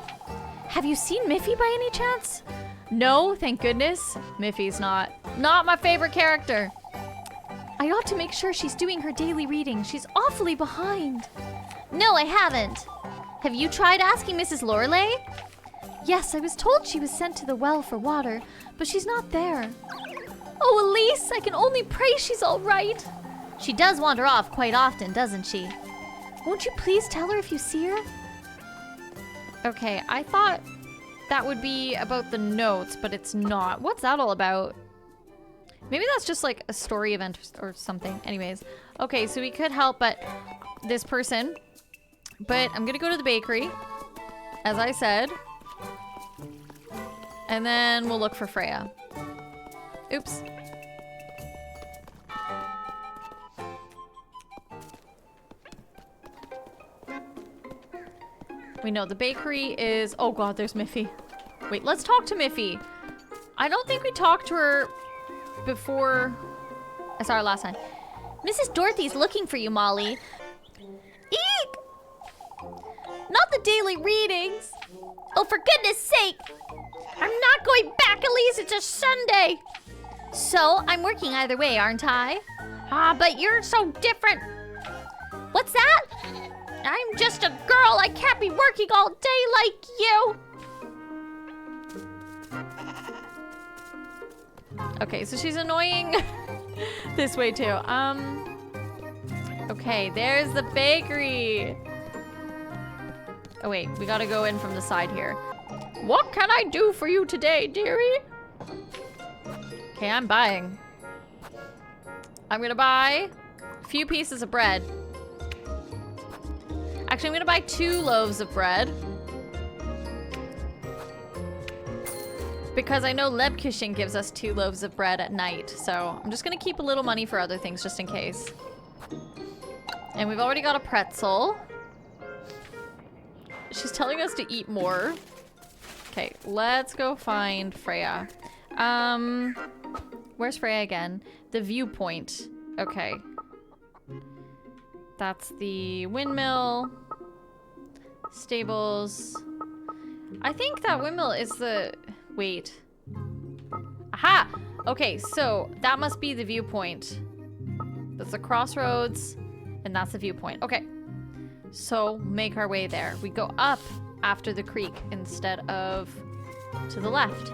Have you seen Miffy by any chance? No, thank goodness. Miffy's not my favorite character. I ought to make sure she's doing her daily reading. She's awfully behind. No, I haven't. Have you tried asking Mrs. Lorelei? Yes, I was told she was sent to the well for water, but she's not there. Oh, Elise, I can only pray she's all right. She does wander off quite often, doesn't she? Won't you please tell her if you see her? Okay, I thought that would be about the notes, but it's not. What's that all about? Maybe that's just like a story event or something. Anyways, okay, so we could help but this person. But I'm gonna go to the bakery, as I said. And then we'll look for Freya. Oops. We know the bakery is... Oh god, there's Miffy. Wait, let's talk to Miffy. I don't think we talked to her before... I saw her last time. Mrs. Dorothy's looking for you, Molly. Eek! Not the daily readings. Oh, for goodness sake. I'm not going back, Elise. It's a Sunday. So, I'm working either way, aren't I? Ah, but you're so different. What's that? I'm just a girl. I can't be working all day like you. Okay, so she's annoying this way too. Okay, there's the bakery. Oh wait, we gotta go in from the side here. What can I do for you today, dearie? Okay, I'm buying. I'm gonna buy a few pieces of bread. Actually, I'm gonna buy 2 loaves of bread. Because I know Lebkuchen gives us 2 loaves of bread at night. So I'm just gonna keep a little money for other things just in case. And we've already got a pretzel. She's telling us to eat more. Okay, let's go find Freya. Where's Freya again? The viewpoint. Okay. That's the windmill. Stables. I think that windmill is the... Wait. Aha! Okay, so that must be the viewpoint. That's the crossroads, and that's the viewpoint. Okay. So, make our way there. We go up after the creek instead of to the left.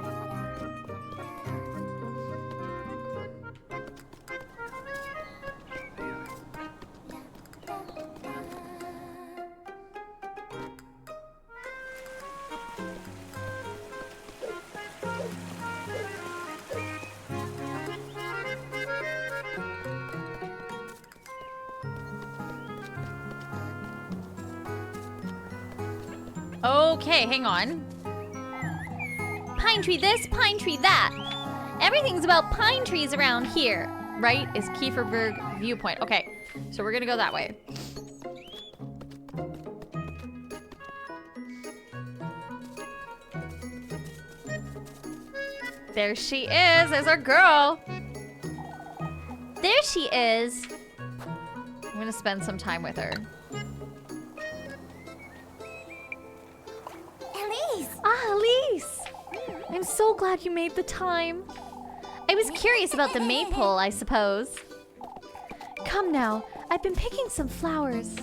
Okay, hang on. Pine tree this, pine tree that. Everything's about pine trees around here. Right is Kieferberg viewpoint. Okay, so we're gonna go that way. There she is. There's our girl. There she is. I'm gonna spend some time with her. Ah, Elise! I'm so glad you made the time. I was curious about the maypole, I suppose. Come now, I've been picking some flowers.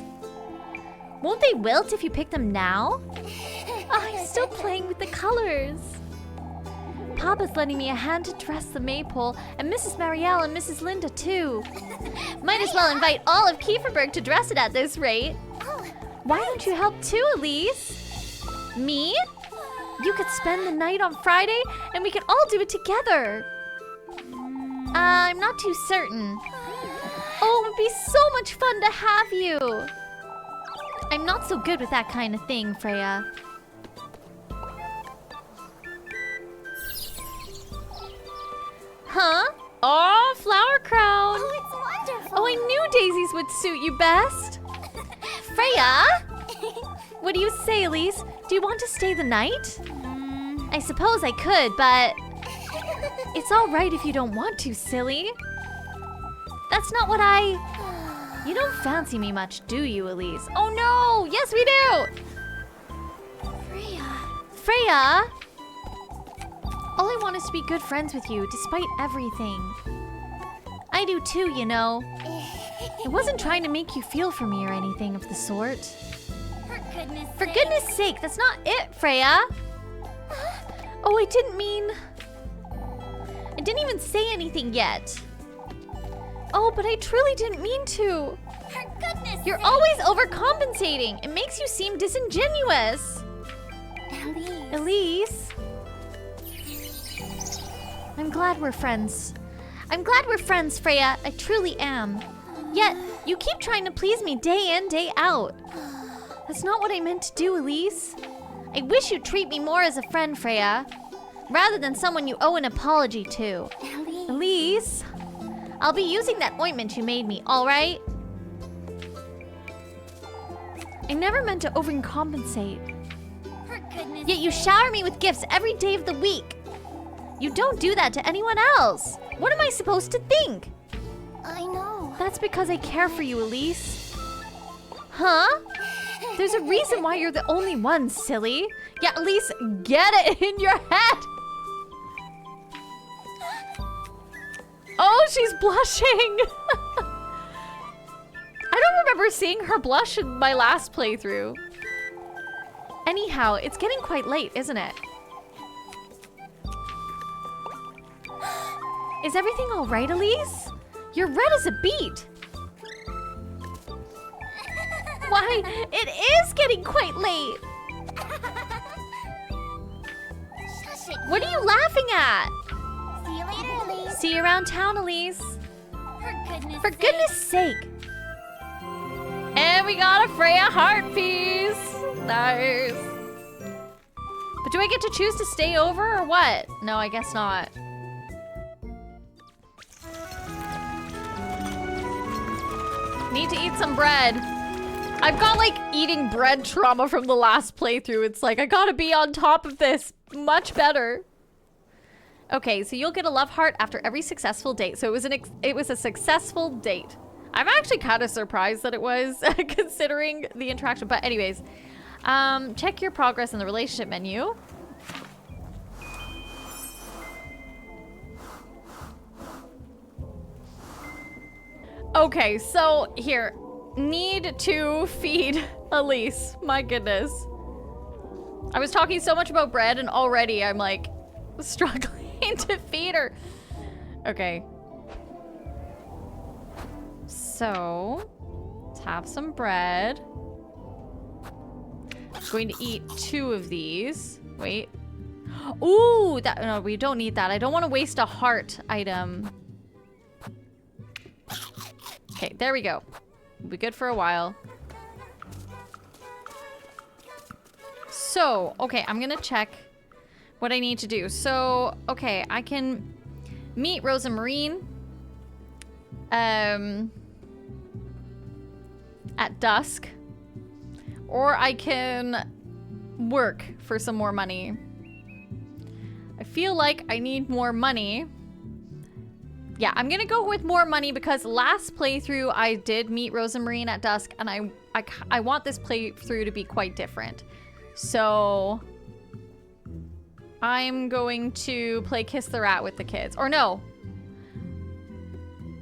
Won't they wilt if you pick them now? I'm still playing with the colors. Papa's lending me a hand to dress the maypole, and Mrs. Marielle and Mrs. Linda too. Might as well invite all of Kieferberg to dress it at this rate. Why don't you help too, Elise? Me? You could spend the night on Friday, and we can all do it together. I'm not too certain. Oh, it would be so much fun to have you. I'm not so good with that kind of thing, Freya. Huh? Oh, flower crown. Oh, it's wonderful. Oh, I knew daisies these would suit you best. Freya? What do you say, Elise? Do you want to stay the night? I suppose I could, but it's all right if you don't want to, silly. That's not what You don't fancy me much, do you, Elise? Oh no! Yes, we do! Freya? All I want is to be good friends with you, despite everything. I do too, you know. I wasn't trying to make you feel for me or anything of the sort. For goodness sake, that's not it, Freya! Oh, I didn't mean... I didn't even say anything yet. Oh, but I truly didn't mean to. You're always overcompensating. It makes you seem disingenuous. Elise. I'm glad we're friends. I'm glad we're friends, Freya. I truly am. Yet, you keep trying to please me day in, day out. That's not what I meant to do, Elise. I wish you'd treat me more as a friend, Freya, rather than someone you owe an apology to. Elise, I'll be using that ointment you made me, all right? I never meant to overcompensate. Yet you shower me with gifts every day of the week. You don't do that to anyone else. What am I supposed to think? I know. That's because I care for you, Elise. Huh? There's a reason why you're the only one, silly. Yeah, Elise, get it in your head. Oh, she's blushing. I don't remember seeing her blush in my last playthrough. Anyhow, it's getting quite late, isn't it? Is everything all right, Elise? You're red as a beet. Why, it is getting quite late. What are you laughing at? See you later, Elise. See you around town, Elise. For goodness sake. And we got a Freya heart piece. Nice. But do I get to choose to stay over or what? No, I guess not. Need to eat some bread. I've got like eating bread trauma from the last playthrough. It's like, I gotta be on top of this much better. Okay, so you'll get a love heart after every successful date. So it was a successful date. I'm actually kind of surprised that it was, considering the interaction. But anyways, check your progress in the relationship menu. Okay, so here, need to feed Elise. My goodness. I was talking so much about bread and already I'm like struggling to feed her. Okay. So, let's have some bread. I'm going to eat 2 of these. Wait. Ooh, no, we don't need that. I don't want to waste a heart item. Okay, there we go. We'll be good for a while. So, okay, I'm gonna check what I need to do. So, okay, I can meet Rosa Marine at dusk, or I can work for some more money. I feel like I need more money. Yeah, I'm gonna go with more money because last playthrough I did meet Rosa Marine at dusk, and I want this playthrough to be quite different. So I'm going to play Kiss the Rat with the kids. Or no.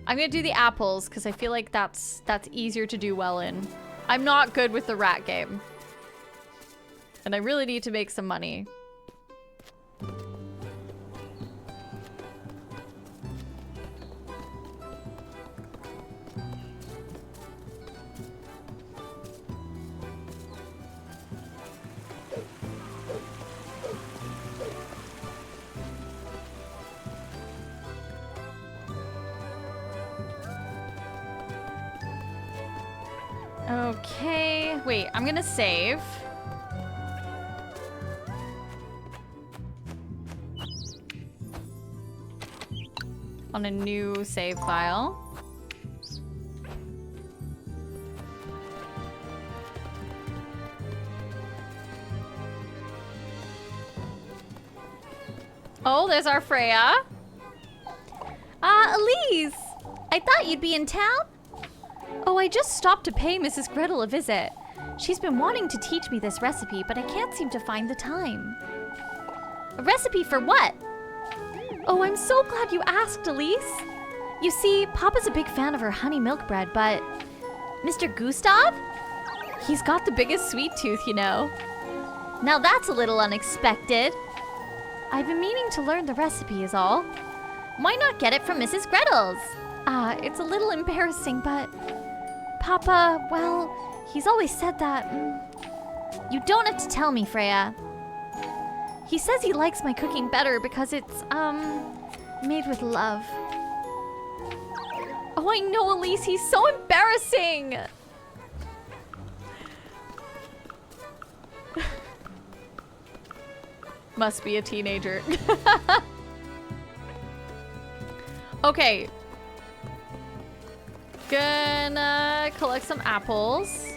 I'm gonna do the apples because I feel like that's easier to do well in. I'm not good with the rat game. And I really need to make some money. Okay, wait, I'm gonna save. On a new save file. Oh, there's our Freya. Elise! I thought you'd be in town. Oh, I just stopped to pay Mrs. Gretel a visit. She's been wanting to teach me this recipe, but I can't seem to find the time. A recipe for what? Oh, I'm so glad you asked, Elise. You see, Papa's a big fan of her honey milk bread, but Mr. Gustav? He's got the biggest sweet tooth, you know. Now that's a little unexpected. I've been meaning to learn the recipe is all. Why not get it from Mrs. Gretel's? It's a little embarrassing, but Papa, well, he's always said that. You don't have to tell me, Freya. He says he likes my cooking better because it's, made with love. Oh, I know, Elise, he's so embarrassing. Must be a teenager. Okay. Gonna collect some apples.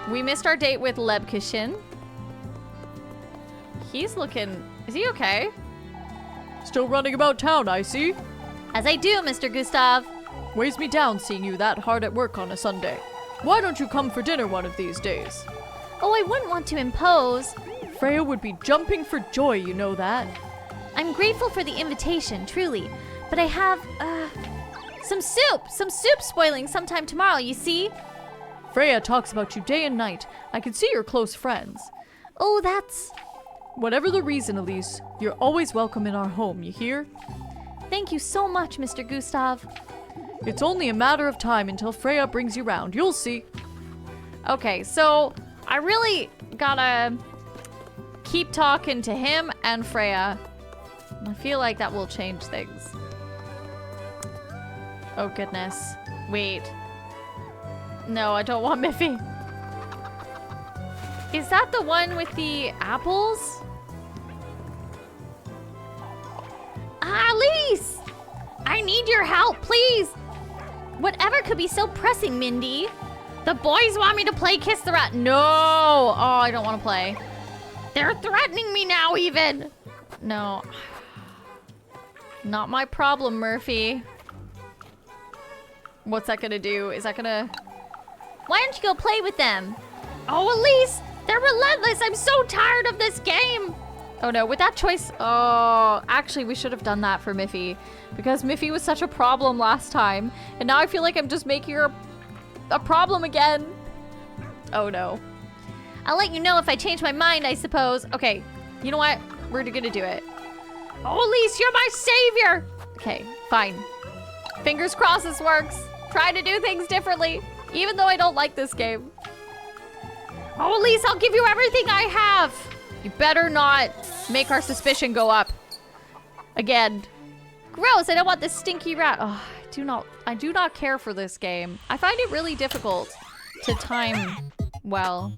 We missed our date with Lebkishin. He's looking... Is he okay? Still running about town, I see. As I do, Mr. Gustav. Weighs me down seeing you that hard at work on a Sunday. Why don't you come for dinner one of these days? Oh, I wouldn't want to impose. Freya would be jumping for joy, you know that. I'm grateful for the invitation, truly. But I have, some soup spoiling sometime tomorrow, you see? Freya talks about you day and night. I can see you're close friends. Oh, that's... Whatever the reason, Elise, you're always welcome in our home, you hear? Thank you so much, Mr. Gustav. It's only a matter of time until Freya brings you round. You'll see. Okay, so I really gotta keep talking to him and Freya. I feel like that will change things. Oh, goodness. Wait. No, I don't want Miffy. Is that the one with the apples? Elise! I need your help, please! Whatever could be so pressing, Mindy? The boys want me to play Kiss the Rat. No! Oh, I don't want to play. They're threatening me now, even! No. Not my problem, Murphy. What's that gonna do? Is that gonna... Why don't you go play with them? Oh, Elise! They're relentless! I'm so tired of this game! Oh no, with that choice... Oh, actually, we should have done that for Miffy. Because Miffy was such a problem last time. And now I feel like I'm just making her a problem again. Oh no. I'll let you know if I change my mind, I suppose. Okay, you know what? We're gonna do it. Oh, Elise, you're my savior! Okay, fine. Fingers crossed this works. Try to do things differently, even though I don't like this game. Oh, Elise, I'll give you everything I have. You better not make our suspicion go up. Again. Gross, I don't want this stinky rat. Oh, I do not care for this game. I find it really difficult to time well.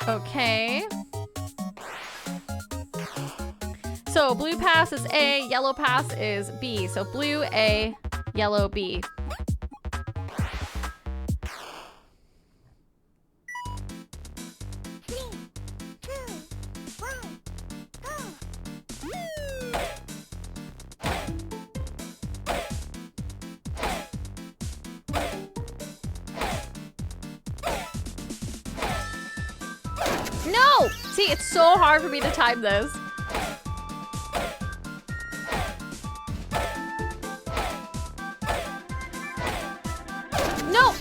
Okay. So blue pass is A, yellow pass is B. So blue A, yellow B. No! See, it's so hard for me to time this. No!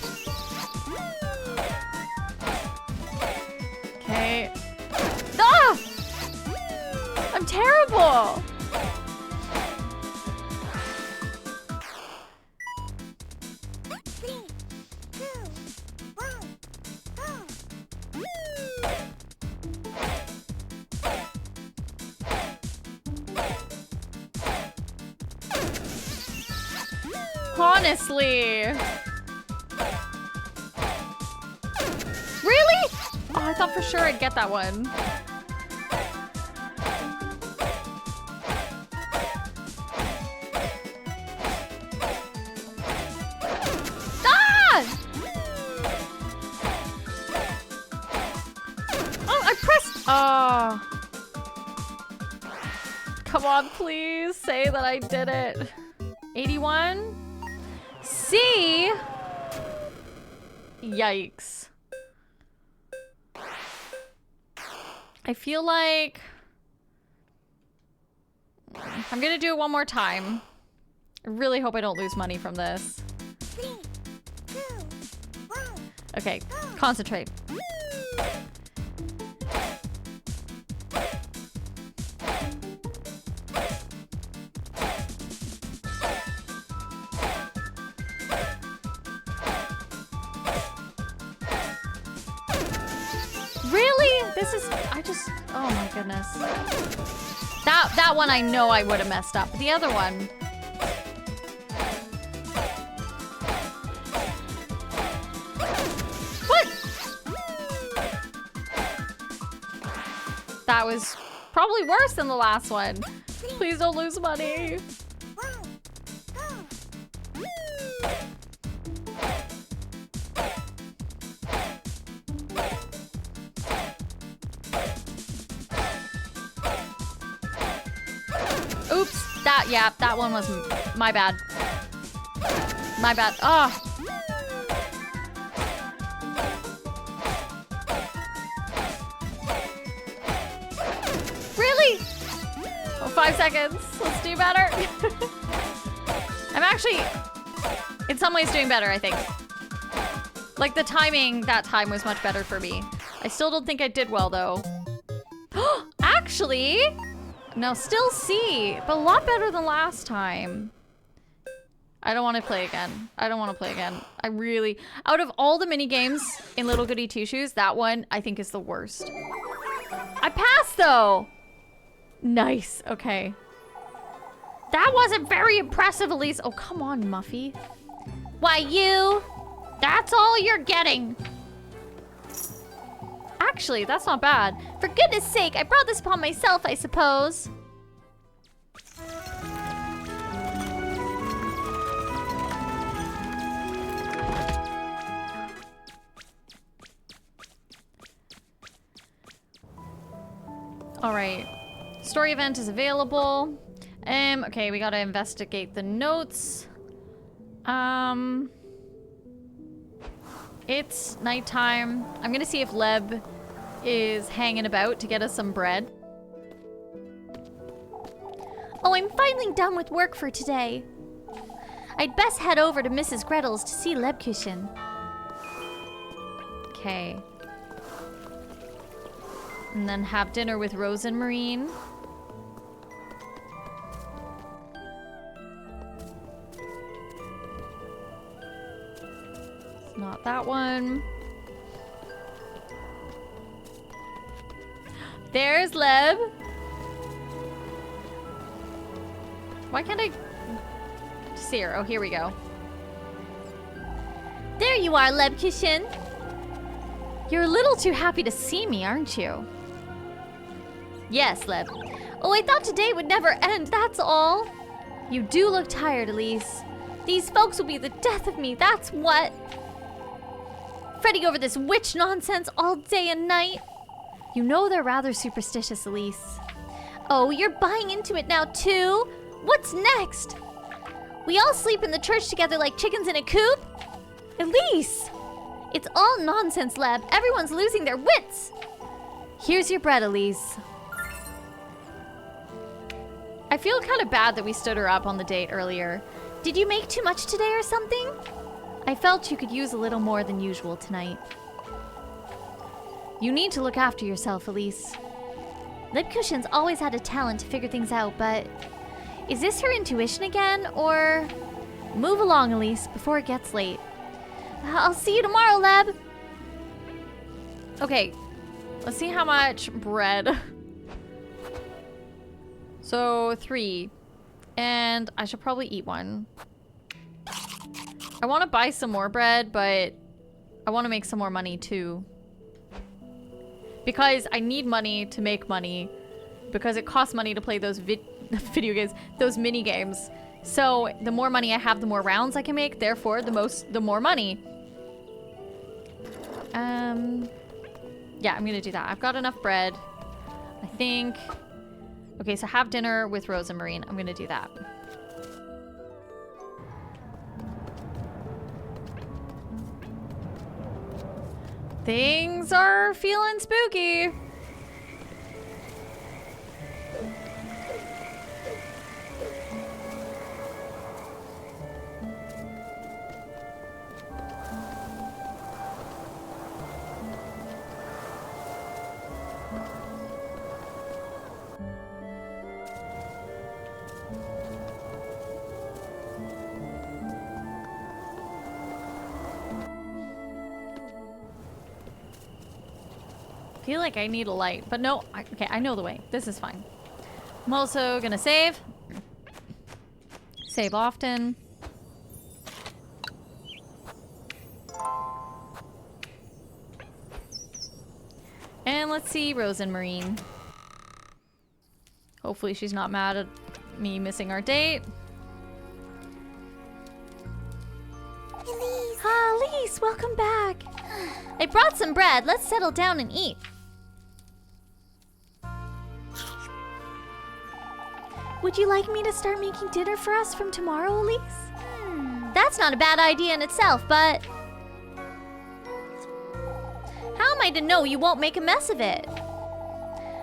Okay. Ah! I'm terrible! Honestly. Really? Oh, I thought for sure I'd get that one. Ah! God, please say that I did it. 81. C. Yikes. I feel like I'm gonna do it one more time. I really hope I don't lose money from this. 3, 2, 1. Okay, concentrate. Really? This is, oh my goodness. That one I know I would have messed up. The other one. What? That was probably worse than the last one. Please don't lose money. Oops, that one was my bad. My bad. Oh. Really? Oh, 5 seconds. Let's do better. I'm actually, in some ways, doing better, I think. Like, the timing that time was much better for me. I still don't think I did well, though. Actually... No, still C, but a lot better than last time. I don't want to play again. I don't want to play again. I really... Out of all the mini games in Little Goody Two Shoes, that one I think is the worst. I passed, though! Nice. Okay. That wasn't very impressive, Elise. Oh, come on, Muffy. Why, you... That's all you're getting. Actually, that's not bad. For goodness sake, I brought this upon myself, I suppose. All right. Story event is available. Okay, we gotta investigate the notes. It's nighttime. I'm gonna see if Leb is hanging about to get us some bread. Oh, I'm finally done with work for today. I'd best head over to Mrs. Gretel's to see Lebkuchen. Okay. And then have dinner with Rose and Marine. It's not that one. There's Leb. Why can't I see her? Oh, here we go. There you are, Lebkuchen. You're a little too happy to see me, aren't you? Yes, Leb. Oh, I thought today would never end, that's all. You do look tired, Elise. These folks will be the death of me, that's what. Fretting over this witch nonsense all day and night. You know they're rather superstitious, Elise. Oh, you're buying into it now, too? What's next? We all sleep in the church together like chickens in a coop? Elise! It's all nonsense, Leb. Everyone's losing their wits. Here's your bread, Elise. I feel kind of bad that we stood her up on the date earlier. Did you make too much today or something? I felt you could use a little more than usual tonight. You need to look after yourself, Elise. Lebkuchen's always had a talent to figure things out, but... Is this her intuition again, or... Move along, Elise, before it gets late. I'll see you tomorrow, Leb. Okay, let's see how much bread. So 3. And I should probably eat one. I want to buy some more bread, but I want to make some more money too. Because I need money to make money. Because it costs money to play those video games, those mini games. So the more money I have, the more rounds I can make. Therefore, the more money. Yeah, I'm gonna do that. I've got enough bread. I think Okay, so have dinner with Rose and Marine. I'm gonna do that. Things are feeling spooky. I feel like I need a light, but no. Okay, I know the way. This is fine. I'm also gonna save. Save often. And let's see Rose and Marine. Hopefully she's not mad at me missing our date. Elise! Ah, Elise, welcome back. I brought some bread. Let's settle down and eat. Would you like me to start making dinner for us from tomorrow, Elise? That's not a bad idea in itself, but... how am I to know you won't make a mess of it?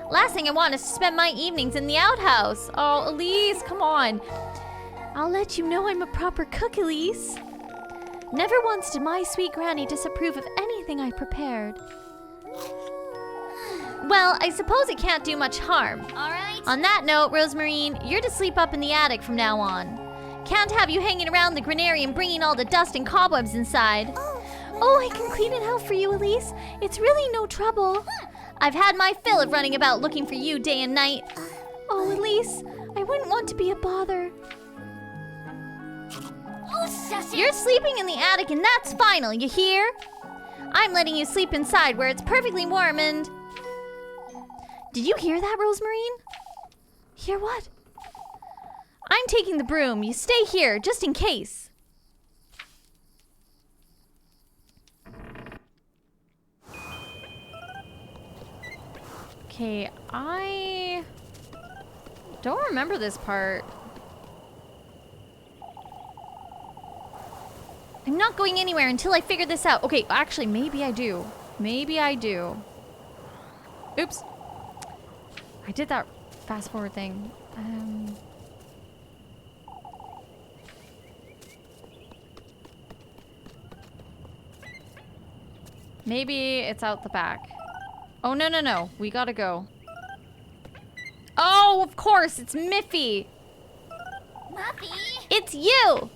Last thing I want is to spend my evenings in the outhouse. Oh, Elise, come on. I'll let you know I'm a proper cook, Elise. Never once did my sweet granny disapprove of anything I prepared. Well, I suppose it can't do much harm. All right. On that note, Rosemarine, you're to sleep up in the attic from now on. Can't have you hanging around the granary and bringing all the dust and cobwebs inside. Oh, I can clean it out for you, Elise. It's really no trouble. I've had my fill of running about looking for you day and night. Oh, Elise, I wouldn't want to be a bother. You're sleeping in the attic and that's final, you hear? I'm letting you sleep inside where it's perfectly warm and... Did you hear that, Rosemarine? Hear what? I'm taking the broom. You stay here, just in case. Okay, I don't remember this part. I'm not going anywhere until I figure this out. Okay, actually, maybe I do. Maybe I do. Oops. I did that fast forward thing. Maybe it's out the back. Oh, no, no, no. We gotta go. Oh, of course. It's Miffy. Muffy? It's you!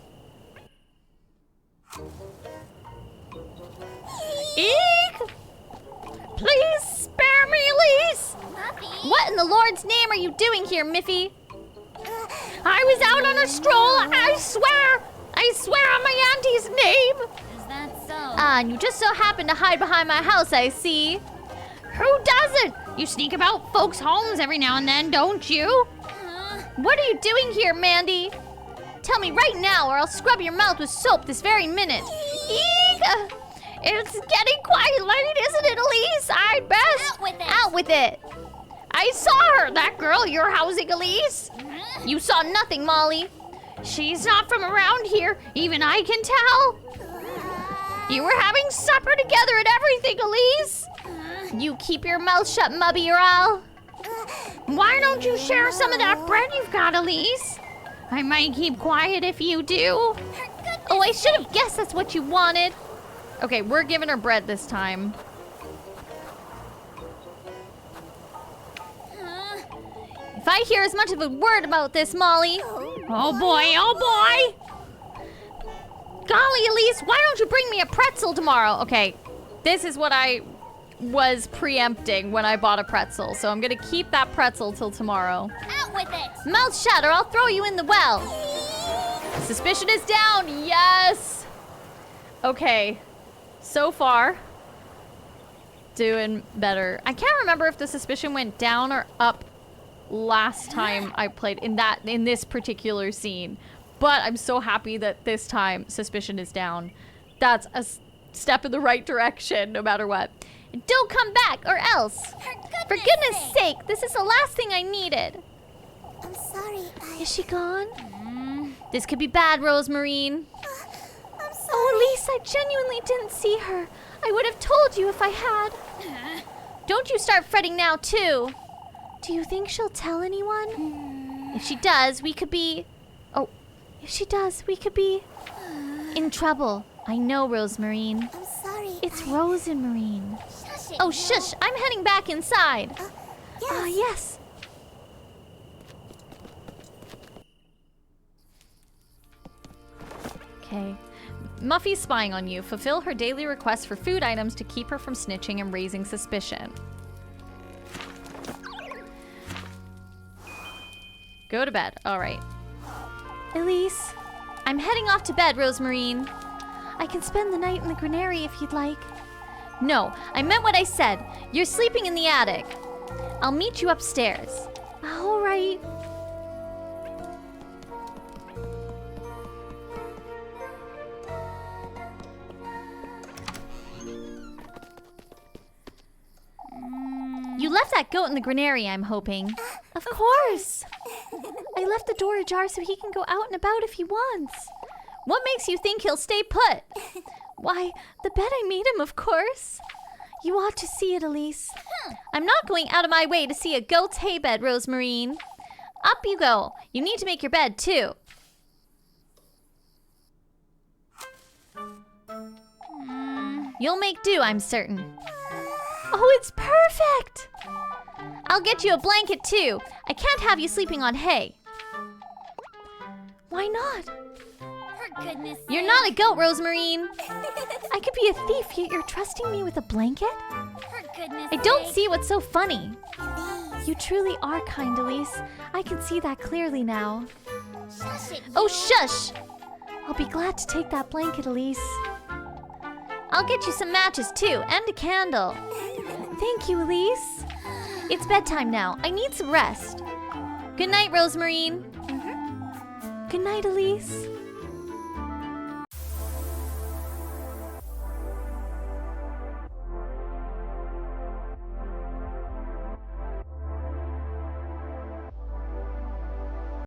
Eek! Please spare me, Elise! Muffy? What in the Lord's name are you doing here, Miffy? I was out on a stroll. I swear on my auntie's name. Is that so? And you just so happen to hide behind my house, I see. Who doesn't? You sneak about folks' homes every now and then, don't you? What are you doing here, Mandy? Tell me right now or I'll scrub your mouth with soap this very minute. Eek! It's getting quite late, isn't it, Elise? I'd best... Out with it! Out with it! I saw her, that girl you're housing, Elise. You saw nothing, Molly. She's not from around here, even I can tell. You were having supper together and everything, Elise. You keep your mouth shut, Mubby, or I'll... Why don't you share some of that bread you've got, Elise? I might keep quiet if you do. Oh, I should have guessed that's what you wanted. Okay, we're giving her bread this time. If I hear as much of a word about this, Molly... Oh boy, oh boy! Golly, Elise, why don't you bring me a pretzel tomorrow? Okay, this is what I was preempting when I bought a pretzel, so I'm gonna keep that pretzel till tomorrow. Out with it! Mouth shut or I'll throw you in the well. Suspicion is down, yes! Okay, so far, doing better. I can't remember if the suspicion went down or up last time I played in this particular scene, but I'm so happy that this time suspicion is down. That's a step in the right direction, no matter what. Don't come back, or else. For goodness sake, this is the last thing I needed. I'm sorry. Is she gone? This could be bad, Rosemarine. I'm sorry. Oh, Elise, I genuinely didn't see her. I would have told you if I had. Don't you start fretting now, too. Do you think she'll tell anyone? If she does, we could be... Oh, if she does, we could be... in trouble. I know, Rosemarine. I'm sorry. It's Rose and Marine. Shush it. Oh, shush! I'm heading back inside. Yes. Yes. Okay. Muffy's spying on you. Fulfill her daily request for food items to keep her from snitching and raising suspicion. Go to bed. All right. Elise, I'm heading off to bed, Rosemarine. I can spend the night in the granary if you'd like. No, I meant what I said. You're sleeping in the attic. I'll meet you upstairs. All right. You left that goat in the granary, I'm hoping. Of course. I left the door ajar so he can go out and about if he wants. What makes you think he'll stay put? Why, the bed I made him, of course. You ought to see it, Elise. I'm not going out of my way to see a goat's hay bed, Rosemarine. Up you go. You need to make your bed, too. You'll make do, I'm certain. Oh, it's perfect! I'll get you a blanket, too. I can't have you sleeping on hay. Why not? For goodness sake. You're not a goat, Rosemarine. I could be a thief, yet you're trusting me with a blanket? For goodness I don't sake. see what's so funny. Elise. You truly are kind, Elise. I can see that clearly now. Shush it. Oh, shush! I'll be glad to take that blanket, Elise. I'll get you some matches, too, and a candle. Thank you, Elise. It's bedtime now. I need some rest. Good night, Rosemarine. Good night, Elise.